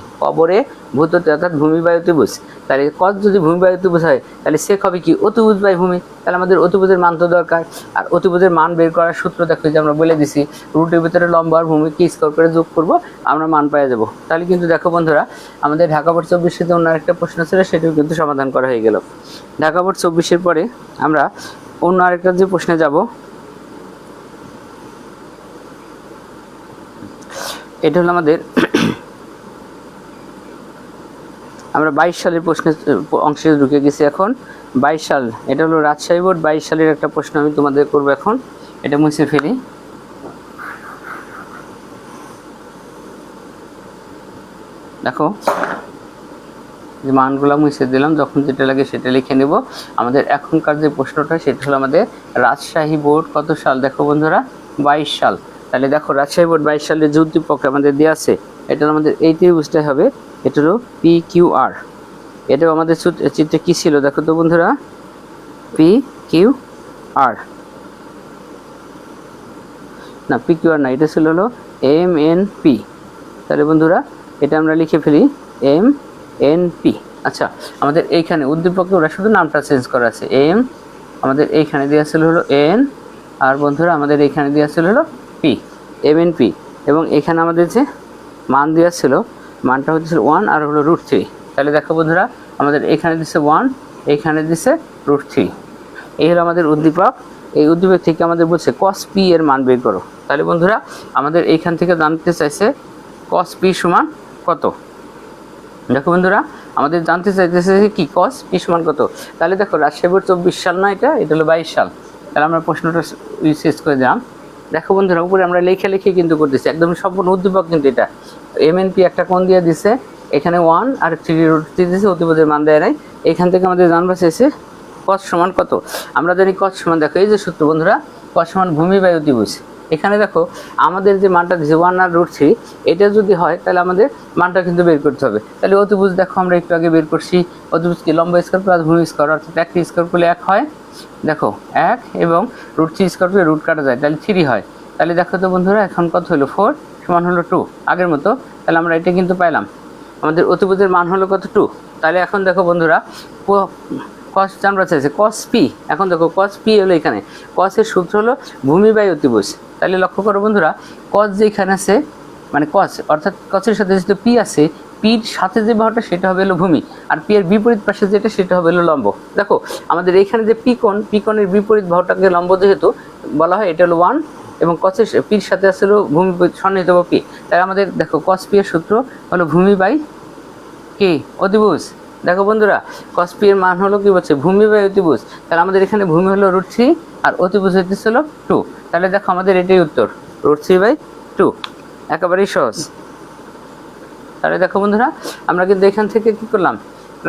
অর্থাৎ ভূমি বাই অতিভুজ। তাহলে cos যদি ভূমি বাই অতিভুজ হয় তাহলে sec হবে কি অতিভুজ বাই ভূমি, তাহলে আমাদের অতিভুজের মান তো দরকার। আর অতিভুজের মান বের করার সূত্র দেখো যে আমরা বলে দিছি রুটের ভিতরে লম্ব আর ভূমিকে স্কয়ার করে যোগ করব, আমরা মান পেয়ে যাব। তাহলে কিন্তু দেখো বন্ধুরা আমাদের ঢাকা বোর্ড 24 এর অন্য আরেকটা প্রশ্ন ছিল সেটাও কিন্তু সমাধান করা হয়ে গেল। ঢাকা বোর্ড 24 এর পরে আমরা অন্য আরেকটা যে প্রশ্নে যাব, এটা হলো আমাদের আমরা 22 সালের প্রশ্নের অংশে ঢুকে গেছি। এখন 22 সাল, এটা হলো রাজশাহী বোর্ড 22 সালের একটা প্রশ্ন আমি তোমাদের করব। এখন এটা মুছে ফেলি। দেখো যে মানগুলো মুছে দিলাম, যখন যেটা লাগে সেটা লিখে নেব। আমাদের এখনকার যে প্রশ্নটা সেটা হলো আমাদের রাজশাহী বোর্ড কত সাল, দেখো বন্ধুরা 22 সাল। তাহলে দেখো রাজশাহী বোর্ড 22 সালের যে উদ্দীপক আমাদের দেওয়া আছে এটা আমাদের এই ত্রিভুজটাই হবে, এটা হলো PQR। এটাও আমাদের চিত্রে কি ছিল দেখো তো বন্ধুরা PQR, না PQR না, এটা ছিল হলো MNP। তাহলে বন্ধুরা এটা আমরা লিখে ফেলি MNP। আচ্ছা আমাদের এইখানে উদ্দীপকে ওরা শুধু নামটা চেঞ্জ করা আছে, M আমাদের এইখানে দেওয়া ছিল হলো N, আর বন্ধুরা আমাদের এইখানে দেওয়া ছিল হলো P, MNP। এবং এখানে আমাদের যে মান দেওয়া ছিল মানটা হচ্ছে 1 আর হলো √3। তাহলে দেখো বন্ধুরা আমাদের এখানে দিচ্ছে 1, এইখানে দিচ্ছে √3, এই হলো আমাদের উদ্দীপক। এই উদ্দীপক থেকে আমাদের বলছে cos P এর মান বের করো। তাহলে বন্ধুরা আমাদের এইখান থেকে জানতে চাইছে cos P সমান কত। দেখো বন্ধুরা আমাদের জানতে চাইতেছে কি cos P সমান কত। তাহলে দেখো রাজশাহী বোর্ড 24 সাল না, এটা হলো 22 সাল। তাহলে আমরা প্রশ্নটা শেষ করে দিলাম। দেখো বন্ধুরা উপরে আমরা লিখে কিন্তু করতেছি, একদম সম্পূর্ণ উদ্দীপক কিন্তু এটা। MNP একটা কোণ দিয়ে দিছে, এখানে 1 আর 3√3 দিয়েছে, অতিভুজের মান দেয় নাই। এখান থেকে আমাদের জানবা চাইছে cos সমান কত। আমরা জানি cos সমান দেখো এই যে সূত্র বন্ধুরা, cos সমান ভূমি বাই অতিভুজ। এখানে দেখো আমাদের যে মানটা দিয়েছে 1 আর √3, এটা যদি হয় তাহলে আমাদের মানটা কিন্তু বের করতে হবে। তাহলে অতিভুজ দেখো আমরা একটু আগে বের করছি, অতিভুজ কি লম্ব স্কয়ার প্লাস ভূমি স্কয়ার, অর্থাৎ 1 স্কয়ার করলে 1 হয়, দেখো 1 এবং √3 স্কয়ার করলে রুট কাটা যায়, তাহলে 3 হয়। তাহলে দেখো তো বন্ধুরা এখন কত হলো 4 সমান হলো 2 আগের মতো। তাহলে আমরা এটা কিন্তু পাইলাম, আমাদের অতিভুজের মান হলো কত 2। তাহলে এখন দেখো বন্ধুরা cos জানবা চাইছে cos P। এখন দেখো cos P হলো এখানে, cos এর সূত্র হলো ভূমি বাই অতিভুজ। তাহলে লক্ষ্য করো বন্ধুরা cos যে এখানে আছে মানে cos অর্থাৎ cos এর সাথে যেহেতু P আছে, Pর সাথে যে বাহুটা সেটা হবে হলো ভূমি, আর P এর বিপরীত পাশে যেটা সেটা হবে হলো লম্ব। দেখো আমাদের এখানে যে P কোণের বিপরীত বাহুটাকে লম্ব যেহেতু বলা হয়, এটা হলো 1 এবং cos এর Pর সাথে আছে হলো ভূমি সন্নিহিত P। তাহলে আমাদের দেখো cos P এর সূত্র হলো ভূমি বাই কি অতিভুজ। দেখো বন্ধুরা cos P এর মান হলো কি বলছে ভূমি বাই অতিভুজ। তাহলে আমাদের এখানে ভূমি হলো √3 আর অতিভুজ হইতেছিল 2। তাহলে দেখো আমাদের এটাই উত্তর √3/2, একেবারেই সহজ। তাহলে দেখো বন্ধুরা আমরা কিন্তু এখান থেকে কি করলাম,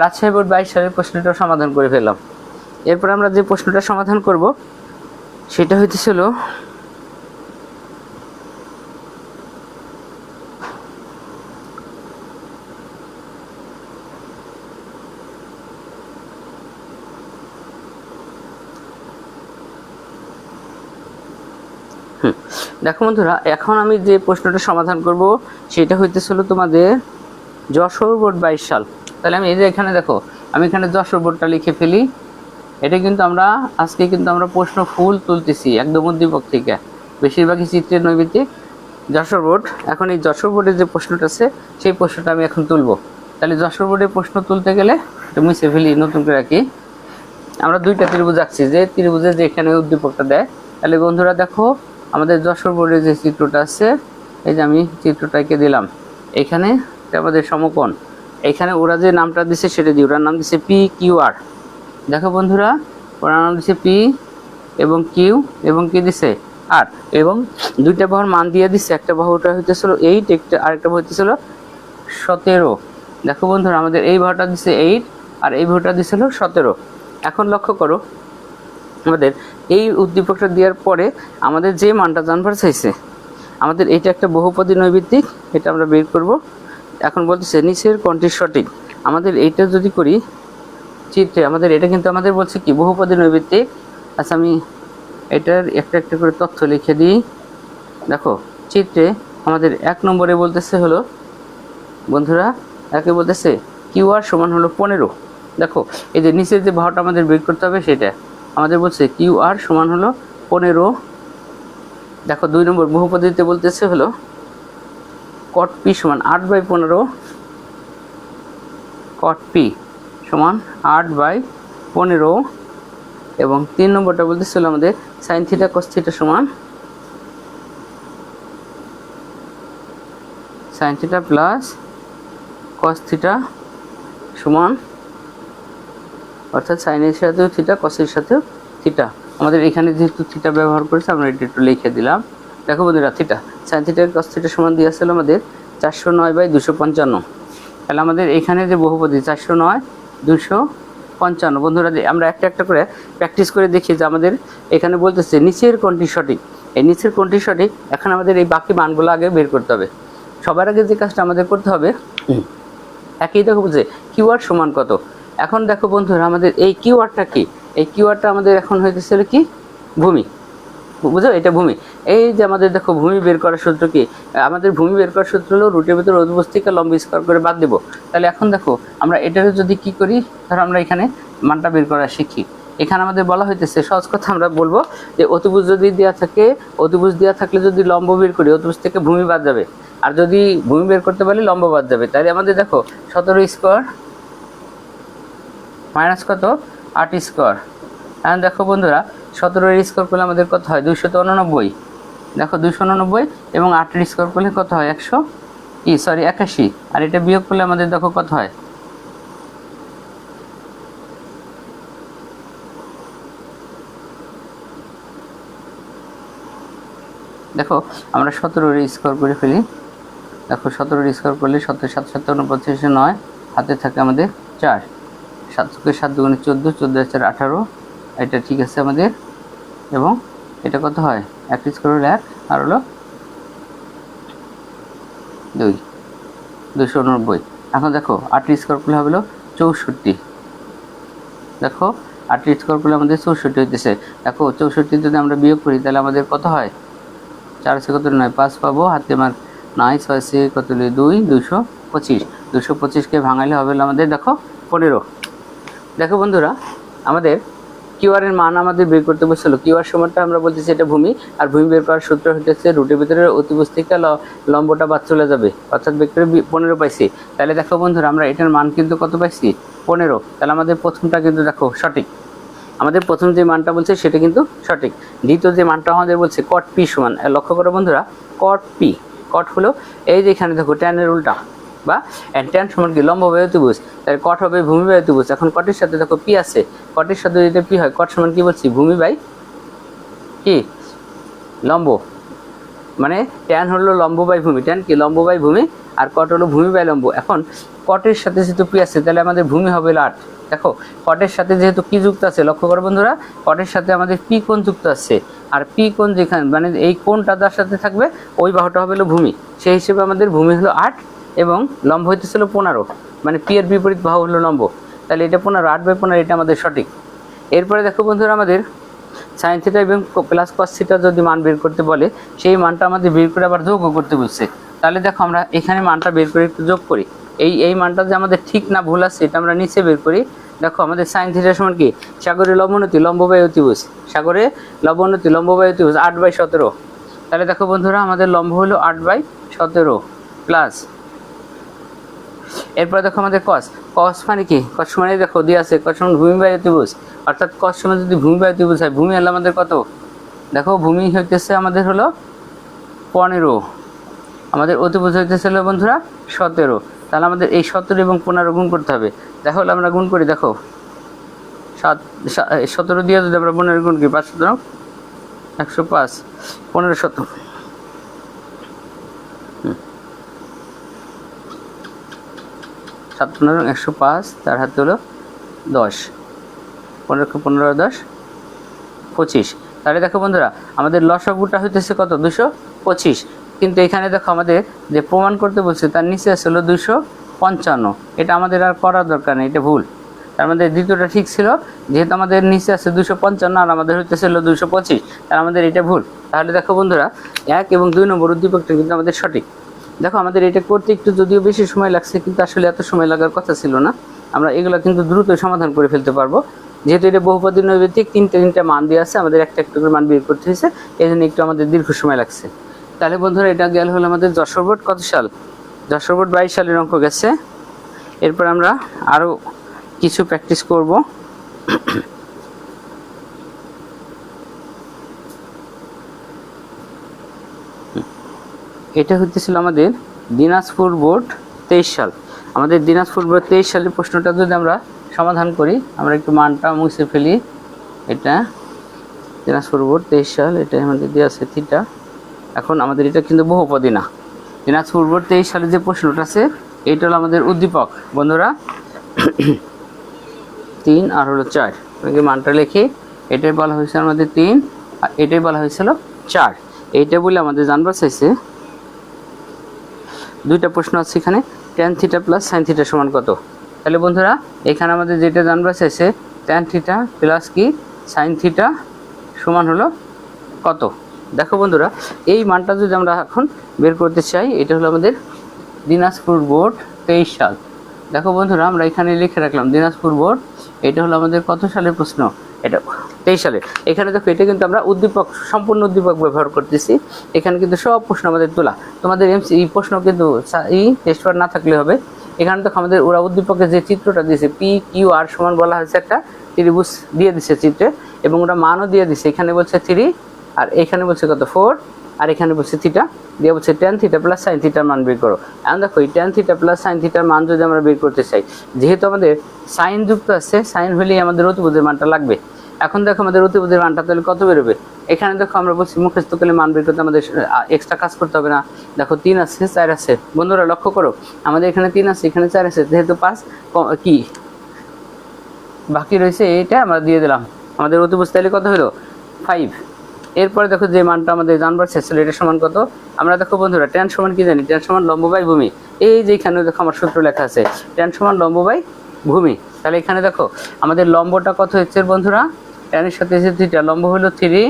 রাজশাহী বোর্ড 22 সালের প্রশ্নটা সমাধান করে ফেললাম। এরপর আমরা যে প্রশ্নটা সমাধান করব সেটা হইতেছিল দেখো বন্ধুরা এখন আমি যে প্রশ্নটা সমাধান করব সেটা হইতেছিল তোমাদের যশোর বোর্ড 22 সাল। তাহলে আমি এই যে এখানে দেখো আমি এখানে যশোর বোর্ডটা লিখে ফেলি। এটা কিন্তু আমরা আজকে কিন্তু আমরা প্রশ্ন ফুল তুলতেছি একদম উদ্দীপক থেকে, বেশিরভাগই চিত্রের নৈমিত্তিক যশোর বোর্ড। এখন এই যশোর বোর্ডের যে প্রশ্নটা আছে সেই প্রশ্নটা আমি এখন তুলব। তাহলে যশোর বোর্ডের প্রশ্ন তুলতে গেলে এটা মুছে ফেলি, নতুন করে রাখি। আমরা দুইটা ত্রিভুজ আঁকছি, যে ত্রিভুজে যেখানে উদ্দীপকটা দেয়। তাহলে বন্ধুরা দেখো আমাদের যশোর বোর্ডের যে চিত্রটা আছে, এই যে আমি চিত্রটা এঁকে দিলাম। এখানে আমাদের সমকোণ, এখানে ওরা যে নামটা দিছে সেটা দিয়ে, ওরার নাম দিছে পি কিউ আর। দেখো বন্ধুরা, ওরা নাম দিছে পি এবং কিউ এবং কি দিছে আর, এবং দুইটা বাহুর মান দিয়ে দিচ্ছে। একটা বাহুটা হইতেছিল 8, আরেকটা বাহু হইতেছিল 17। দেখো বন্ধুরা, আমাদের এই বাহুটা দিছে 8 আর এই বাহুটা দিছিল 17। এখন লক্ষ্য করো, আমাদের এই উদ্দীপকটা দেওয়ার পরে আমাদের যে মানটা জানবার চাইছে, আমাদের এটা একটা বহুপদী নৈমিত্তিক, এটা আমরা বের করব। এখন বলতেছে নিচের কোনটি সঠিক। আমাদের এইটা যদি করি চিত্রে, আমাদের এটা কিন্তু আমাদের বলছে কি বহুপদী নৈমিত্তিক। আচ্ছা, আমি এটার একটা একটা করে তথ্য লিখে দিই। দেখো চিত্রে আমাদের 1 নম্বরে বলতেছে হলো বন্ধুরা, একে বলতেছে কিউ আর সমান হলো 15। দেখো এই যে নিচের যে বাহুটা আমাদের বের করতে হবে, সেটা আমাদের বলছে কিউ আর সমান হলো 15। দেখো 2 নম্বর বহুপদীতে বলতেছে হলো কট পি সমান 8/15, কট পি সমান 8/15। এবং 3 নম্বরটা বলতেছিল আমাদের সাইন থিটা কস থিটা সমান sine theta plus cos theta সমান, অর্থাৎ সাইনের সাথেও থিটা, কসের সাথেও থিটা। আমাদের এখানে যেহেতু থিটা ব্যবহার করেছে, আমরা এটা একটু লিখে দিলাম। দেখো বন্ধুরা, theta sine theta cos theta সমান দিয়ে আসলে আমাদের 409/255। তাহলে আমাদের এখানে যে বহুপদী 409/255। বন্ধুরা, আমরা একটা একটা করে প্র্যাকটিস করে দেখি যে আমাদের এখানে বলতেছে নিচের কোনটি সঠিক। এই নিচের কোনটি সঠিক, এখন আমাদের এই বাকি মানগুলো আগে বের করতে হবে। সবার আগে যে কাজটা আমাদের করতে হবে, একই দেখো বলছে কিউ আর সমান কত। এখন দেখো বন্ধুরা, আমাদের এই কিউ আরটা কি, এই কিউ আরটা আমাদের এখন হইতেছিল কি ভূমি, বুঝো এটা ভূমি। এই যে আমাদের দেখো ভূমি বের করার সূত্র কি, আমাদের ভূমি বের করার সূত্র হলো রুটের ভিতরে অধিবস্তিকা লম্ব স্কয়ার করে বাদ দেবো। তাহলে এখন দেখো আমরা এটারে যদি কি করি, ধরো আমরা এখানে মানটা বের করা শিখি। এখানে আমাদের বলা হইতেছে, সহজ কথা আমরা বলবো যে অতিভুজ যদি দেওয়া থাকে, অতিভুজ দেওয়া থাকলে যদি লম্ব বের করি, অতিভুজ থেকে ভূমি বাদ যাবে, আর যদি ভূমি বের করতে পারলে লম্ব বাদ যাবে। তাহলে আমাদের দেখো 17 স্কোয়ার মাইনাস কত 8 স্কোয়ার। এখন দেখো বন্ধুরা, 17 স্কোয়ার করলে আমাদের কত হয় 289। দেখো 289 এবং 8 স্কোয়ার করলে কত হয় 81। আর এটা বিয়োগ করলে আমাদের দেখো কত হয়, দেখো আমরা 17 স্কোয়ার করে ফেলি। দেখো 17 স্কোয়ার করলে 17 7 7 49 9, হাতে থাকে আমাদের 4, 7 × 7 = 14, 14 4 18। এটা ঠিক আছে আমাদের। এবং এটা কত হয় 1 স্কোয়ার হলো 1 আর হলো 2, 289। এখন দেখো 8 স্কোয়ার করলে হবে 64। দেখো 8 স্কোয়ার করলে আমাদের 64 হইতেছে। দেখো 64 যদি আমরা বিয়োগ করি তাহলে আমাদের কত হয়, 4 × 7 = 9, 5 পাবো, হাতে আমার 9, 6 × কত 2, 225। 225কে ভাঙাইলে হবে আমাদের দেখো 15। দেখো বন্ধুরা, আমাদের কিউআর এর মান আমাদের বের করতে বলছিল। কিউআর সমানটা আমরা বলতেছি এটা ভূমি, আর ভূমি বের করার সূত্র হচ্ছে রুটের ভিতরে অতিভুজ থেকে লম্বটা বাদ চলে যাবে, অর্থাৎ ভেক্টরে 15 পাইছি। তাহলে দেখো বন্ধুরা, আমরা এটার মান কিন্তু কত পাইছি 15। তাহলে আমাদের প্রথমটা কিন্তু দেখো সঠিক, আমাদের প্রথম যে মানটা বলছে সেটা কিন্তু সঠিক। দ্বিতীয় যে মানটা আমাদের বলছে কট পি সমান, লক্ষ্য করো বন্ধুরা, কট পি, কট হলো এই যে এখানে দেখো ট্যানের উল্টা, বা ট্যান সমান কি লম্ব বাই অতিভুজ, তাহলে কট হবে ভূমি বাই অতিভুজ। এখন কটের সাথে দেখো পি আছে, কটের সাথে যেটা পি হয়, কট সমান কি বলছি ভূমি বাই কি লম্ব, মানে ট্যান হলো লম্ব বাই ভূমি, ট্যান কি লম্ব বাই ভূমি, আর কট হলো ভূমি বাই লম্ব। এখন কটের সাথে যেহেতু পি আছে, তাহলে আমাদের ভূমি হবে 8। দেখো কটের সাথে যেহেতু কি যুক্ত আছে, লক্ষ্য করো বন্ধুরা, কটের সাথে আমাদের পি কোণ যুক্ত আছে, আর পি কোণ যেখানে মানে এই কোণটা যার সাথে থাকবে ওই বাহুটা হবে ভূমি। সেই হিসেবে আমাদের ভূমি হলো 8 এবং লম্ব হইতেছিল 15, মানে পি এর বিপরীত বাহু হলো লম্ব। তাহলে এটা 15, 8/15, এটা আমাদের সঠিক। এরপরে দেখো বন্ধুরা, আমাদের সাইন থিটা এবং প্লাস কস থিটা যদি মান বের করতে বলে, সেই মানটা আমাদের বের করে আবার যোগও করতে বলছে। তাহলে দেখো আমরা এখানে মানটা বের করে একটু যোগ করি। এই মানটা যে আমাদের ঠিক না ভুল আছে এটা আমরা নিচে বের করি। দেখো আমাদের সাইন থিটা সমান কি, সাগরে লবণতি লম্ব বাই অতিভুজ, সাগরে লবণতি লম্ব বাই অতিভুজ 8/17। তাহলে দেখো বন্ধুরা, আমাদের লম্ব হলো 8/17 প্লাস এরপর দেখো আমাদের কস, কস মানে কি, কস মানে দেখো দিয়ে আছে কস মানে ভূমি বাই অতিভুজ, অর্থাৎ কস মানে যদি ভূমি বাই অতিভুজ হয়, ভূমি হলো আমাদের কত, দেখো ভূমি হইতেছে আমাদের হলো 15, আমাদের অতিভুজ হইতেছে হলো বন্ধুরা 17। তাহলে আমাদের এই 17 এবং 15 গুণ করতে হবে। দেখো আমরা গুণ করি, দেখো 17 দিয়ে যদি আমরা 15 গুণ করি, 5 17 105, 15 17 7 15 105, তার হাতে হলো 10, 15 15 10 25। তাহলে দেখো বন্ধুরা আমাদের লসাগুটা হইতেছে কত, 225। কিন্তু এখানে দেখো আমাদের যে প্রমাণ করতে বলছে তার নিচে আছে হলো 255। এটা আমাদের আর করার দরকার নেই, এটা ভুল। তার মধ্যে দ্বিতীয়টা ঠিক ছিল, যেহেতু আমাদের নিচে আছে 255 আর আমাদের হইতেছে হলো 225, তার আমাদের এটা ভুল। তাহলে দেখো বন্ধুরা 1 এবং 2 নম্বর উদ্দীপকটা কিন্তু আমাদের সঠিক। দেখো আমাদের এটা করতে একটু যদিও বেশি সময় লাগছে, কিন্তু আসলে এত সময় লাগার কথা ছিল না। আমরা এগুলো কিন্তু দ্রুত সমাধান করে ফেলতে পারবো, যেহেতু এটা বহুপদী নৈবেদিক, তিনটা মান দিয়ে আছে, আমাদের একটা একটা করে মান বের করতে হয়েছে, এই জন্য একটু আমাদের দীর্ঘ সময় লাগছে। তাহলে বন্ধুরা এটা গেল হলো আমাদের যশোর বোর্ড কত সাল, যশোর বোর্ড 22 সালের অঙ্ক গেছে। এরপর আমরা আরও কিছু প্র্যাকটিস করব। এটা হতেছিল আমাদের দিনাজপুর বোর্ড 23 সাল। আমাদের দিনাজপুর বোর্ড 23 সালের প্রশ্নটা যদি আমরা সমাধান করি, আমরা একটু মানটা মুছে ফেলি। এটা দিনাজপুর বোর্ড 23 সাল, এটা আমাদের দেওয়া আছে থিটা। এখন আমাদের এটা কিন্তু বহুপদী না। দিনাজপুর বোর্ড 23 সালে যে প্রশ্নটা আছে, এইটা হলো আমাদের উদ্দীপক বন্ধুরা 3 আর হলো 4। মানটা লিখি, এটাই বলা হয়েছে আমাদের 3 আর এটাই বলা হয়েছিল 4। এইটা বলে আমাদের জানবার চাইছে, দুইটা প্রশ্ন আছে এখানে, tan theta plus sine theta সমান কত। তাহলে বন্ধুরা এখানে আমাদের যেটা জানবার চাইছে, tan থিটা প্লাস কি সাইন থিটা সমান হলো কত। দেখো বন্ধুরা এই মানটা যদি আমরা এখন বের করতে চাই, এটা হলো আমাদের দিনাজপুর বোর্ড 23 সাল। দেখো বন্ধুরা আমরা এখানে লিখে রাখলাম দিনাজপুর বোর্ড, এটা হলো আমাদের কত সালের প্রশ্ন, এটা 23 সালের। এখানে দেখো এটা কিন্তু আমরা উদ্দীপক, সম্পূর্ণ উদ্দীপক ব্যবহার করতেছি। এখানে কিন্তু সব প্রশ্ন আমাদের তোলা, তোমাদের এই প্রশ্ন কিন্তু এই টেস্ট পেপার না থাকলে হবে। এখানে দেখো আমাদের ওরা উদ্দীপকের যে চিত্রটা দিয়েছে, পি কিউ আর সমান বলা হয়েছে, একটা ত্রিভুজ দিয়ে দিচ্ছে চিত্রে, এবং ওরা মানও দিয়ে দিচ্ছে। এখানে বলছে 3 আর এখানে বলছে কত 4 আর এখানে বলছে থিটা, দিয়ে বলছে tan থিটা প্লাস সাইন থিটার মান বের করো। এখন দেখো এই tan থিটা প্লাস সাইন থিটার মান যদি আমরা বের করতে চাই, যেহেতু আমাদের সাইন যুক্ত আছে, সাইন হলেই আমাদের অতিভুজের মানটা লাগবে। এখন দেখো আমাদের অতিভুজের মানটা তাহলে কত বেরোবে, এখানে দেখো আমরা বলছি মুখস্থ করলে মান বের করতে আমাদের এক্সট্রা কাজ করতে হবে না। দেখো 3 আছে 4 আছে, বন্ধুরা লক্ষ্য করো আমাদের এখানে 3 আছে এখানে 4 আছে, যেহেতু 5 কি বাকি রয়েছে এইটা আমরা দিয়ে দিলাম, আমাদের অতিভুজ তাহলে কত হলো 5। এরপরে দেখো যে মানটা আমাদের জানবার শেষ ছিল, এটা সমান কত। আমরা দেখো বন্ধুরা tan সমান কি জানি, tan সমান লম্ব বাই ভূমি। এই যে এখানে দেখো আমার সূত্র লেখা আছে, tan সমান লম্ব বাই ভূমি। তাহলে এখানে দেখো আমাদের লম্বটা কত হচ্ছে বন্ধুরা, tan এর সাথে থিটা, লম্ব হলো 3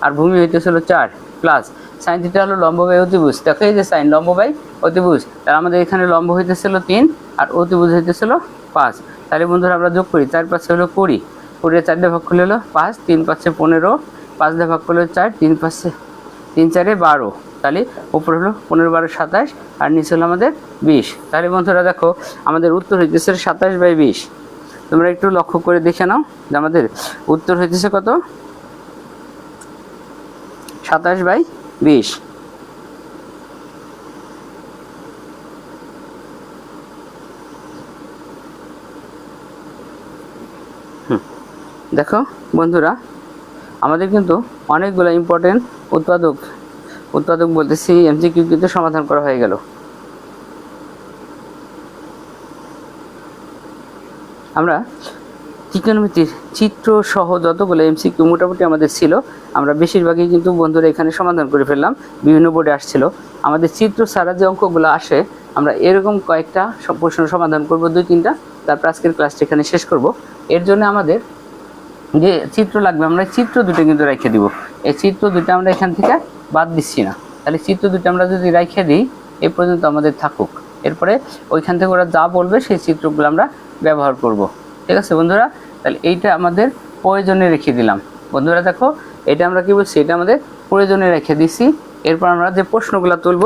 আর ভূমি হইতেছিল 4 প্লাস সাইন থিটা হলো লম্ব বাই অতিভুজ। দেখো এই যে সাইন লম্ব বাই অতিভুজ, তাহলে আমাদের এখানে লম্ব হইতেছিল 3 আর অতিভুজ হইতেছিল 5। তাহলে বন্ধুরা আমরা যোগ করি, 4 5 হলো 20, 20 4 দিয়ে ভাগ করলে হলো 5, 3 5 15, 5 দিয়ে ভাগ করলে 4, 3 5 3 4 12। তাহলে উপরে হলো 15 12 27 আর নিচে হলো আমাদের 20। তাহলে বন্ধুরা দেখো আমাদের উত্তর হইতেছে 27/20। তোমরা একটু লক্ষ্য করে দেখে নাও যে আমাদের উত্তর হইতেছে কত, 27/20। দেখো বন্ধুরা আমাদের কিন্তু অনেকগুলো ইম্পর্টেন্ট উৎপাদক বলতেছি এমসিকিউ কিন্তু সমাধান করা হয়ে গেল। আমরা ত্রিকোণমিতির চিত্র সহ যতগুলো এমসিকিউ মোটামুটি আমাদের ছিল, আমরা বেশিরভাগই কিন্তু বন্ধুরা এখানে সমাধান করে ফেললাম। বিভিন্ন বোর্ডে আসছিল, আমাদের চিত্র ছাড়া যে অঙ্কগুলো আসে আমরা এরকম কয়েকটা প্রশ্ন সমাধান করব 2-3টা, তারপর আজকের ক্লাসটা এখানে শেষ করব। এর জন্য আমাদের যে চিত্র লাগবে আমরা চিত্র দুটো কিন্তু রেখে দিব, এই চিত্র দুটো আমরা এখান থেকে বাদ দিচ্ছি না। তাহলে চিত্র দুটো আমরা যদি রেখে দিই এই পর্যন্ত আমাদের থাকুক, এরপরে ওইখান থেকে ওরা যা বলবে সেই চিত্রগুলো আমরা ব্যবহার করব। ঠিক আছে বন্ধুরা, তাহলে এইটা আমাদের প্রয়োজনে রেখে দিলাম। বন্ধুরা দেখো এটা আমরা কি বলছি, এটা আমাদের প্রয়োজনে রেখে দিছি। এরপর আমরা যে প্রশ্নগুলো তুলব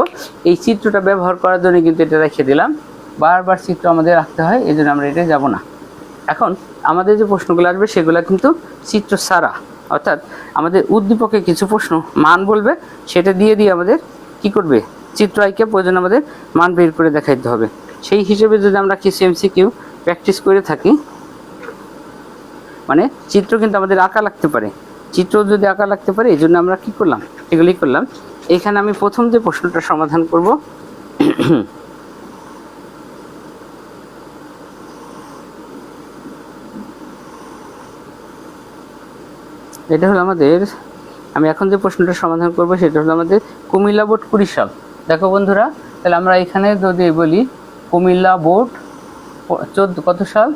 এই চিত্রটা ব্যবহার করার জন্য কিন্তু এটা রেখে দিলাম। বারবার চিত্র আমাদের রাখতে হয়, এই জন্য আমরা এটা যাব না। এখন আমাদের যে প্রশ্নগুলো আসবে সেগুলো কিন্তু চিত্র ছাড়া, অর্থাৎ আমাদের উদ্দীপকে কিছু প্রশ্ন মান বলবে, সেটা দিয়ে আমাদের কি করবে, চিত্র আঁকে প্রয়োজন আমাদের মান বের করে দেখাইতে হবে। সেই হিসেবে যদি আমরা কিছু এমসিকিউ প্র্যাকটিস করে থাকি, মানে চিত্র কিন্তু আমাদের আঁকা লাগতে পারে, চিত্র যদি আঁকা লাগতে পারে এই জন্য আমরা কি করলাম, এগুলি করলাম। এখানে আমি প্রথম যে প্রশ্নটা সমাধান করব, এটা হলো আমাদের, আমি এখন যে প্রশ্নটা সমাধান করব সেটা হলো আমাদের কুমিল্লা বোর্ড 20 সাল। দেখো বন্ধুরা, তাহলে আমরা এখানে যদি বলি কুমিল্লা বোর্ড 14 কত সাল,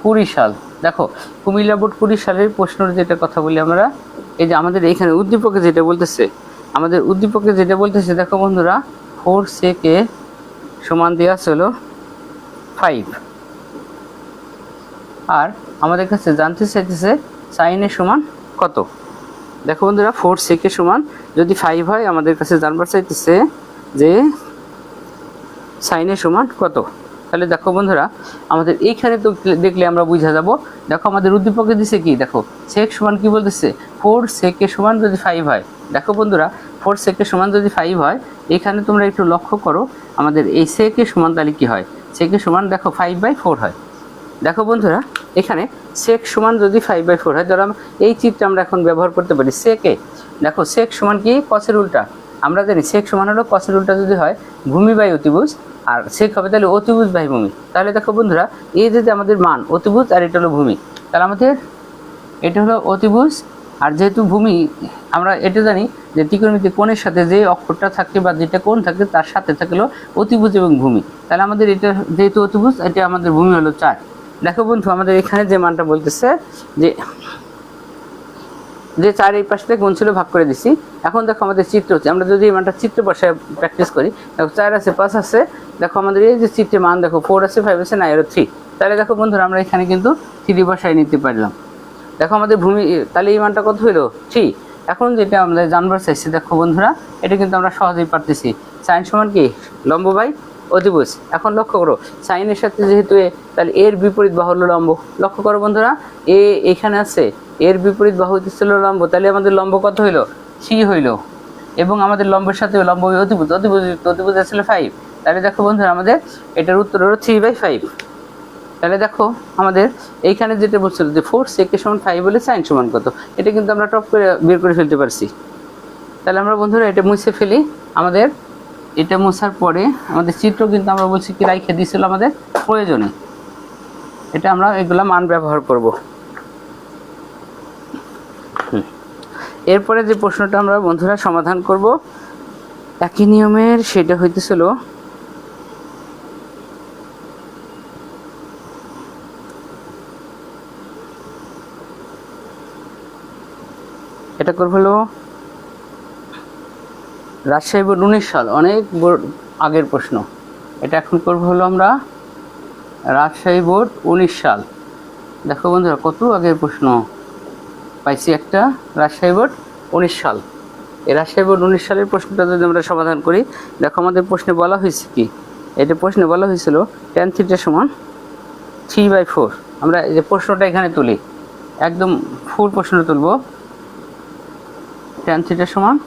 20 সাল। দেখো কুমিল্লা বোর্ড 20 সালের প্রশ্নের যেটা কথা বলি আমরা, এই যে আমাদের এখানে উদ্দীপকে যেটা বলতেছে, আমাদের উদ্দীপকে যেটা বলতেছে, দেখো বন্ধুরা 4 সেকে সমান দেওয়া ছিল 5, আর আমাদের কাছে জানতে চাইতেছে সাইনের সমান কত। দেখো বন্ধুরা 4 সেকে সমান যদি 5 হয়, আমাদের কাছে জানবার চাইতেছে যে সাইনের সমান কত। তাহলে দেখো বন্ধুরা আমাদের এইখানে তো দেখলে আমরা বুঝা যাব। দেখো আমাদের উদ্দীপকে দিছে কি, দেখো সেক সমান কি বলতেছে, 4 সেকে সমান যদি 5 হয়। দেখো বন্ধুরা 4 সেকে সমান যদি 5 হয়, এখানে তোমরা একটু লক্ষ্য করো, আমাদের এই সেকে সমান তাহলে কি হয়, সেকে সমান দেখো 5/4 হয়। দেখো বন্ধুরা এখানে সেক সমান যদি 5/4 হয়, ধরো এই চিত্রে আমরা এখন ব্যবহার করতে পারি সেকে। দেখো সেক সমান কি, কসের উল্টা, আমরা জানি সেক সমান হলো কসের উল্টা যদি হয় ভূমি বাই অতিভুজ, আর সেক হবে তাহলে অতিভুজ বাই ভূমি। তাহলে দেখো বন্ধুরা এই যে আমাদের মান অতিভুজ আর এটা হলো ভূমি, তাহলে আমাদের এটা হলো অতিভুজ, আর যেহেতু ভূমি আমরা এটা জানি যে ত্রিকোণমিতিক কোণের সাথে যে অক্ষরটা থাকে বা যেটা কোণ থাকে তার সাথে থাকলো অতিভুজ এবং ভূমি, তাহলে আমাদের এটা যেহেতু অতিভুজ, এটা আমাদের ভূমি হলো 4। দেখো বন্ধু আমাদের এখানে যে মানটা বলতেছে যে 4 এই পাশ থেকে গুণ ছিল ভাগ করে দিছি। এখন দেখো আমাদের চিত্র হচ্ছে, আমরা যদি এই মানটা চিত্র বসায় প্র্যাকটিস করি, দেখো 4 আছে 5 আছে, দেখো আমাদের এই যে চিত্রে মান দেখো 4 আছে 5 আছে না, এর 3। তাহলে দেখো বন্ধুরা আমরা এখানে কিন্তু 3 বসায় নিতে পারলাম। দেখো আমাদের ভূমি, তাহলে এই মানটা কত হলো 3। এখন যেটা আমরা জানবার চাইছি, দেখো বন্ধুরা এটা কিন্তু আমরা সহজেই পারতেছি, সাইন সমান কি লম্ব বাই অতিভুজ। এখন লক্ষ্য করো সাইনের সাথে যেহেতু এ, তাহলে এর বিপরীত বাহু হলো লম্ব। লক্ষ্য করো বন্ধুরা এ এখানে আছে, এর বিপরীত বাহু হইতেছিল লম্ব, তাহলে আমাদের লম্ব কত হইলো 3 হইলো, এবং আমাদের লম্বের সাথে লম্ব অতিভুজ, অতিভুজ আসলে 5। তাহলে দেখো বন্ধুরা আমাদের এটার উত্তর হলো 3/5। তাহলে দেখো আমাদের এইখানে যেটা বলছিল যে 4 সেকে সমান 5 বলে সাইন সমান কত, এটা কিন্তু আমরা টপ করে বের করে ফেলতে পারছি। তাহলে আমরা বন্ধুরা এটা মুছে ফেলি। আমাদের এটা মোছার পরে আমাদের চিত্র কিন্তু আমরা বলছি কি রাইখে দিয়েছিল আমাদের প্রয়োজনে, এটা আমরা এগুলা মান ব্যবহার করব। এরপরে যে প্রশ্নটা আমরা বন্ধুরা সমাধান করব একই নিয়মের, সেটা হইতেছিল এটা করব হলো রাজশাহী বোর্ড 19 সাল, অনেক আগের প্রশ্ন। এটা এখন করব হলো আমরা রাজশাহী বোর্ড 19 সাল। দেখো বন্ধুরা কত আগের প্রশ্ন পাইছি একটা, রাজশাহী বোর্ড 19 সাল। এই রাজশাহী বোর্ড 19 সালের প্রশ্নটা যদি আমরা সমাধান করি, দেখো আমাদের প্রশ্নে বলা হয়েছে কি, এটা প্রশ্নে বলা হয়েছিল tan θ সমান 3/4। আমরা এই যে প্রশ্নটা এখানে তুলি, একদম ফুল প্রশ্ন তুলব। tan θ সমান,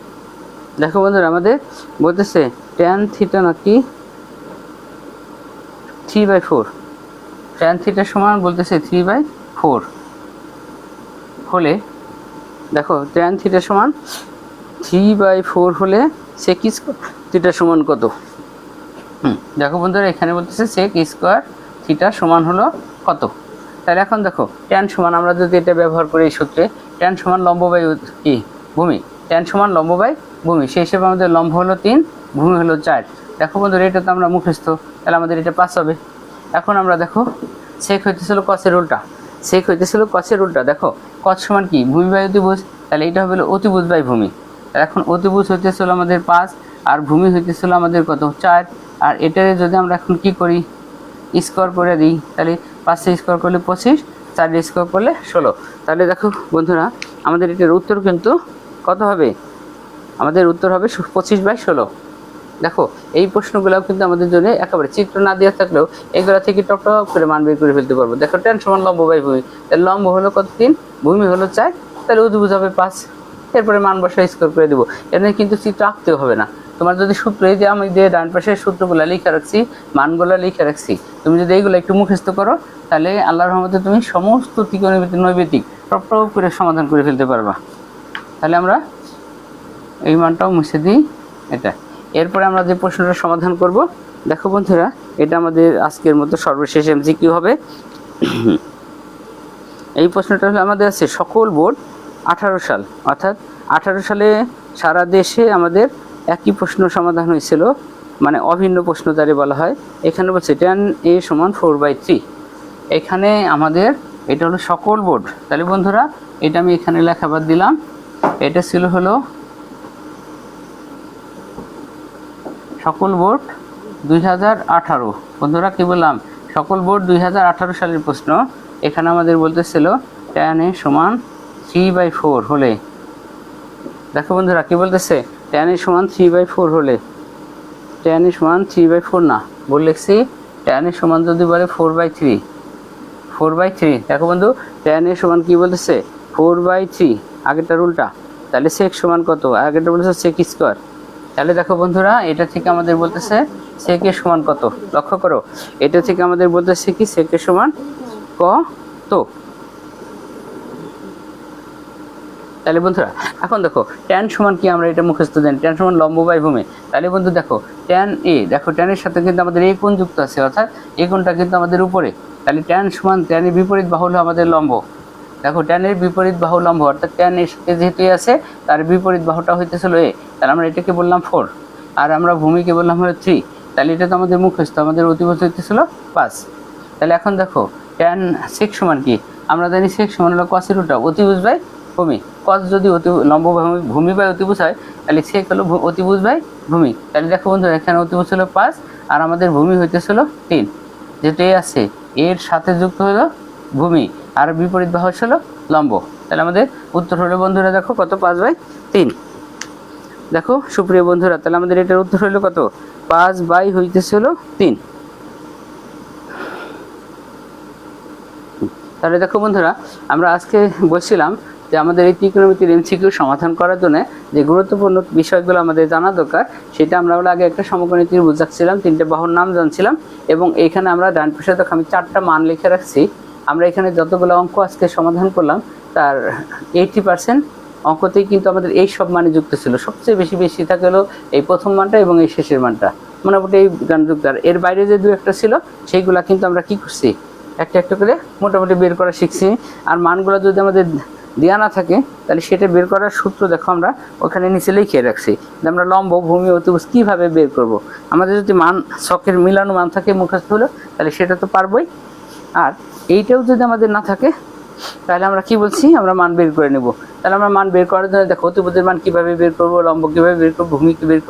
দেখো বন্ধুরা আমাদের বলতেছে tan θ নাকি 3/4, tan θ সমান বলতেছে 3/4 হলে, দেখো tan θ সমান 3/4 হলে sec θ সমান কত। দেখো বন্ধুরা এখানে বলতেছে sec স্কয়ার θ সমান হলো কত। তাহলে এখন দেখো tan সমান, আমরা যদি এটা ব্যবহার করি এই সূত্রে, tan সমান লম্ব বাই কি ভূমি, tan সমান লম্ব বাই ভূমি, সেই হিসেবে আমাদের লম্ব হলো 3, ভূমি হলো 4। দেখো বন্ধুরা এটা তো আমরা মুখস্থ, তাহলে আমাদের এটা 5 হবে। এখন আমরা দেখো sec হইতেছিল cos-এর উল্টা, sec হইতেছিল cos-এর উল্টা। দেখো cos সমান কি ভূমি বাই অতিভুজ, তাহলে এটা হবে অতিভুজ বাই ভূমি। এখন অতিভুজ হইতেছিল আমাদের 5 আর ভূমি হইতেছিল আমাদের কত 4, আর এটারে যদি আমরা এখন কি করি স্কোয়ার করে দিই, তাহলে 5 স্কোয়ার করলে 25, 4 স্কোয়ার করলে 16। তাহলে দেখো বন্ধুরা আমাদের এটার উত্তর কিন্তু কত হবে, আমাদের উত্তর হবে 25/16। দেখো এই প্রশ্নগুলোও কিন্তু আমাদের জন্য একেবারে চিত্র না দেওয়া থাকলেও এগুলো থেকে টপ টপ করে মান বের করে ফেলতে পারবো। দেখো tan সমান লম্ব বাই ভূমি, তাহলে লম্ব হলো কত 3, ভূমি হলো 4, তাহলে অতিভুজ হবে 5। এরপরে মান বসা স্কোর করে দেবো। এখানে কিন্তু চিত্র আঁকতেও হবে না, তোমার যদি সূত্র এই যে আমি যে ডান পাশের সূত্রগুলো লিখে রাখছি, মানগুলো লিখে রাখছি, তুমি যদি এইগুলো একটু মুখস্থ করো তাহলে আল্লাহর রহমতে তুমি সমস্ত ত্রিকোণমিতি নৈবেদিক টপ টপ করে সমাধান করে ফেলতে পারবা। তাহলে আমরা এই মানটাও মুছে দিই এটা। এরপরে আমরা যে প্রশ্নটা সমাধান করব, দেখো বন্ধুরা এটা আমাদের আজকের মতো সর্বশেষ এমসিকিউ হবে। এই প্রশ্নটা হলো আমাদের আছে সকল বোর্ড 18 সাল, অর্থাৎ 18 সালে সারা দেশে আমাদের একই প্রশ্ন সমাধান হয়েছিল, মানে অভিন্ন প্রশ্ন যারে বলা হয়। এখানে বলছে tan a সমান 4/3। এখানে আমাদের এটা হলো সকল বোর্ড। তাহলে বন্ধুরা এটা আমি এখানে লেখাবার দিলাম, এটা ছিল হলো সকল বোর্ড 2018। বন্ধুরা কি বললাম, সকল বোর্ড 2018 সালের প্রশ্ন। এখানে আমাদের বলতেছিল tan a সমান 3/4 হলে, দেখো বন্ধুরা কি বলতেছে tan a সমান 3/4 হলে, tan a সমান 3/4 না, বল লিখছি tan a সমান যদি বলে 4/3, 4/3। দেখো বন্ধু tan a সমান কি বলতেছে 4/3, আগেরটার উল্টা। তাহলে sec সমান কত, আগেরটা বলতেছে sec স্কয়ার। তাহলে দেখো বন্ধুরা এটা থেকে আমাদের বলতেছে sec এর সমান কত, লক্ষ্য করো এটা থেকে আমাদের বলতেছে কি sec এর সমান কত। তাহলে বন্ধুরা এখন দেখো tan সমান কি, আমরা এটা মুখস্থ জানি, tan সমান লম্ব বাই ভূমি। তাহলে বন্ধু দেখো tan a, দেখো tan এর সাথে কিন্তু আমাদের এই কোণ যুক্ত আছে, অর্থাৎ এই কোণটা কিন্তু আমাদের উপরে। তাহলে tan সমান tan এর বিপরীত বাহু হলো আমাদের লম্ব। দেখো tan এর বিপরীত বাহু লম্ব, অর্থাৎ tan এর সাথে যেহেতু আছে তার বিপরীত বাহুটা হইতেছিল a, তাহলে আমরা এটাকে বললাম 4 আর আমরা ভূমিকে বললাম হলো 3। তাহলে এটা তো আমাদের মুখস্থ, আমাদের অতিভুজ হইতেছিল 5। তাহলে এখন দেখো tan sec সমান কি, আমরা জানি sec সমান হলো cos এর উল্টা, অতিভুজ বাই ভূমি। cos যদি লম্ব ভূমি বাই অতিভুজ হয় তাহলে sec হলো অতিভুজ বাই ভূমি। তাহলে দেখো বন্ধুরা এখানে অতিভুজ হলো 5 আর আমাদের ভূমি হইতেছিল 3, যেহেতু এ আছে এর সাথে যুক্ত হলো ভূমি আর বিপরীত বাহু হলো লম্ব। তাহলে আমাদের উত্তর হলো বন্ধুরা দেখো কত, 5/3। দেখো সুপ্রিয় বন্ধুরা, তাহলে আমাদের এটার উত্তর হলো কত, 5 হইতেছিল 3। তাহলে দেখো বন্ধুরা আমরা আজকে বলছিলাম যে আমাদের এই ত্রিকোণমিতির এমসিকিউ সমাধান করার জন্য যে গুরুত্বপূর্ণ বিষয়গুলো আমাদের জানা দরকার, সেটা আমরা আগে একটা সমকোণী ত্রিভুজ জানছিলাম, 3টে বাহুর নাম জানছিলাম, এবং এইখানে আমরা ডান পাশে দেখো আমি 4টা মান লিখে রাখছি। আমরা এখানে যতগুলো অঙ্ক আজকে সমাধান করলাম তার 80% অঙ্কতেই কিন্তু আমাদের এই সব মানে যুক্ত ছিল। সবচেয়ে বেশি থাকে হলো এই প্রথম মানটা এবং এই শেষের মানটা, মোটামুটি এই গান যুক্ত। আর এর বাইরে যে 2-1টা ছিল সেইগুলা কিন্তু আমরা কি করছি, একটা একটা করে মোটামুটি বের করা শিখছি। আর মানগুলো যদি আমাদের দেওয়া না থাকে তাহলে সেটা বের করার সূত্র দেখো আমরা ওখানে নিচে লিখে রাখছি, যে আমরা লম্ব ভূমি অতিভুজ কীভাবে বের করব। আমাদের যদি মান ছকের মিলানো মান থাকে মুখস্থ হলো তাহলে সেটা তো পারবই। আর এইটাও যদি আমাদের না থাকে তাহলে আমরা কি বলছি, আমরা মান বের করে নেব। তাহলে আমরা মান বের করার জন্য দেখো অতিভুজের মান কীভাবে বের করব, লম্ব কীভাবে বের করব, ভূমি কী বের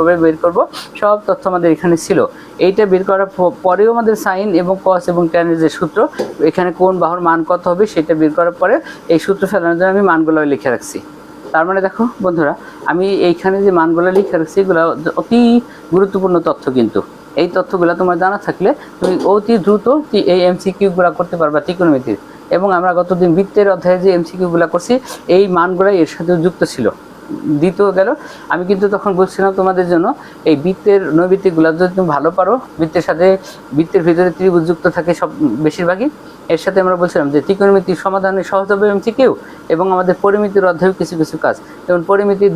করব, সব তথ্য আমাদের এখানে ছিল। এইটা বের করার পরেও আমাদের সাইন এবং কস এবং ট্যানের যে সূত্র, এখানে কোন বাহুর মান কত হবে সেটা বের করার পরে এই সূত্র ফেলানোর জন্য আমি মানগুলো লিখে রাখছি। তার মানে দেখো বন্ধুরা আমি এইখানে যে মানগুলো লিখে রাখছি এগুলো অতি গুরুত্বপূর্ণ তথ্য, কিন্তু এই তথ্যগুলো তোমার জানা থাকলে তুমি অতি দ্রুত এই এমসিকিউগুলো করতে পারবা ত্রিকোণমিতির। এবং আমরা গতদিন বৃত্তের অধ্যায়ে যে এমসিকিউগুলো করছি এই মানগুলাই এর সাথে যুক্ত ছিল। দ্বিতীয় গেল আমি কিন্তু তখন বলছিলাম তোমাদের জন্য এই বৃত্তের নৈবৃত্তিকগুলো যদি তুমি ভালো পারো, বৃত্তের সাথে বৃত্তের ভিতরে ত্রিভুজ যুক্ত থাকে সব বেশিরভাগই, এর সাথে আমরা বলছিলাম যে ত্রিকোণমিতির সমাধানে সহজ হবে এমসিকিউ, এবং আমাদের পরিমিতির অধ্যায়েও কিছু কিছু কাজ, যেমন পরিমিতির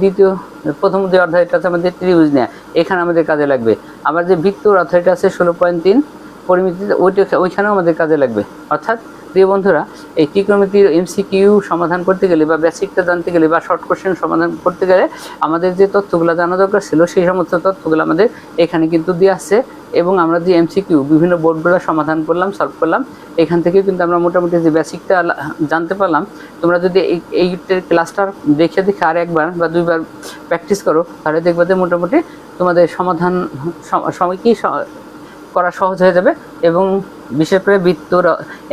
প্রথম যে অধ্যায়টা আছে আমাদের ত্রিভুজ নেয়া, এখানে আমাদের কাজে লাগবে। আবার যে বৃত্তর অধ্যায়টা আছে 16.3 পরিমিতিতে, ওইখানেও আমাদের কাজে লাগবে। অর্থাৎ প্রিয় বন্ধুরা এই ত্রিকোণমিতির এমসিকিউ সমাধান করতে গেলে বা বেসিকটা জানতে গেলে বা শর্ট কোশ্চেন সমাধান করতে গেলে আমাদের যে তথ্যগুলো জানা দরকার ছিল সেই সমস্ত তথ্যগুলো আমাদের এখানে কিন্তু দিয়ে আসছে। এবং আমরা যে এমসিকিউ বিভিন্ন বোর্ডগুলো সমাধান করলাম, সলভ করলাম, এখান থেকে কিন্তু আমরা মোটামুটি যে বেসিকটা জানতে পারলাম। তোমরা যদি এই ক্লাসটা দেখে আর একবার বা দুইবার প্র্যাকটিস করো তাহলে দেখবে যে মোটামুটি তোমাদের সমাধান সময়কেই করা সহজ হয়ে যাবে। এবং বিশেষ করে বৃত্তর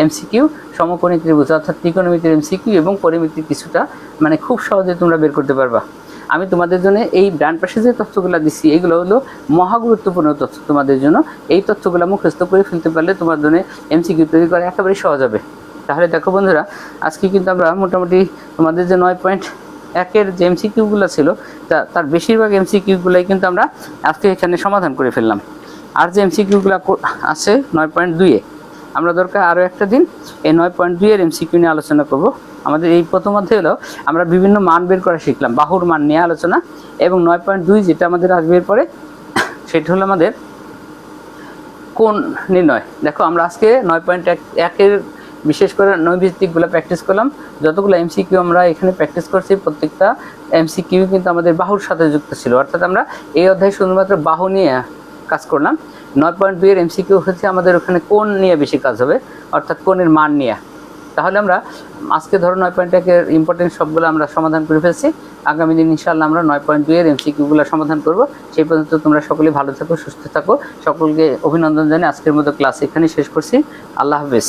এমসিকিউ, সমকোণী ত্রিভুজ অর্থাৎ ত্রিকোণমিতির এমসিকিউ এবং পরিমিতির কিছুটা মানে খুব সহজে তোমরা বের করতে পারবা। আমি তোমাদের জন্য এই ডান পাশে যে তথ্যগুলো দিচ্ছি এগুলো হলো মহা গুরুত্বপূর্ণ তথ্য তোমাদের জন্য। এই তথ্যগুলো মুখস্থ করে ফেলতে পারলে তোমার জন্য এমসিকিউ তৈরি করা একেবারে সহজ হবে। তাহলে দেখো বন্ধুরা, আজকে কিন্তু আমরা মোটামুটি তোমাদের যে 9.1-এর যে এমসিকিউগুলো ছিল তার বেশিরভাগ এমসিকিউগুলোই কিন্তু আমরা আজকে এখানে সমাধান করে ফেললাম। আর যে এমসিকিউগুলো আছে 9.2-এ, আমরা দরকার আরও একটা দিন এই 9.2-এর এমসিকিউ নিয়ে আলোচনা করব। আমাদের এই প্রথম অধ্যায় হলো আমরা বিভিন্ন মান বের করা শিখলাম, বাহুর মান নিয়ে আলোচনা। এবং 9.2 যেটা আমাদের আসবে এরপরে, সেটা হলো আমাদের কোণ নির্ণয়। দেখো আমরা আজকে 9.1-এর বিশেষ করে নৈভিত্তিকগুলো প্র্যাকটিস করলাম। যতগুলো এমসিকিউ আমরা এখানে প্র্যাকটিস করছি প্রত্যেকটা এমসিকিউ কিন্তু আমাদের বাহুর সাথে যুক্ত ছিল, অর্থাৎ আমরা এই অধ্যায়ে শুধুমাত্র বাহু নিয়ে কাজ করলাম। 9.2-এর এমসিকিউ হচ্ছে আমাদের ওখানে কোণ নিয়ে বেশি কাজ হবে, অর্থাৎ কোণের মান নিয়ে। তাহলে আমরা আজকে ধরো 9.1-এর ইম্পর্টেন্ট সবগুলো আমরা সমাধান করে ফেলছি। আগামী দিন ইনশাআল্লাহ আমরা 9.2-এর এমসিকিউগুলো সমাধান করব। সেই পর্যন্ত তোমরা সকলে ভালো থাকো, সুস্থ থাকো। সকলকে অভিনন্দন জানিয়ে আজকের মতো ক্লাস এখানেই শেষ করছি। আল্লাহ হাফেজ।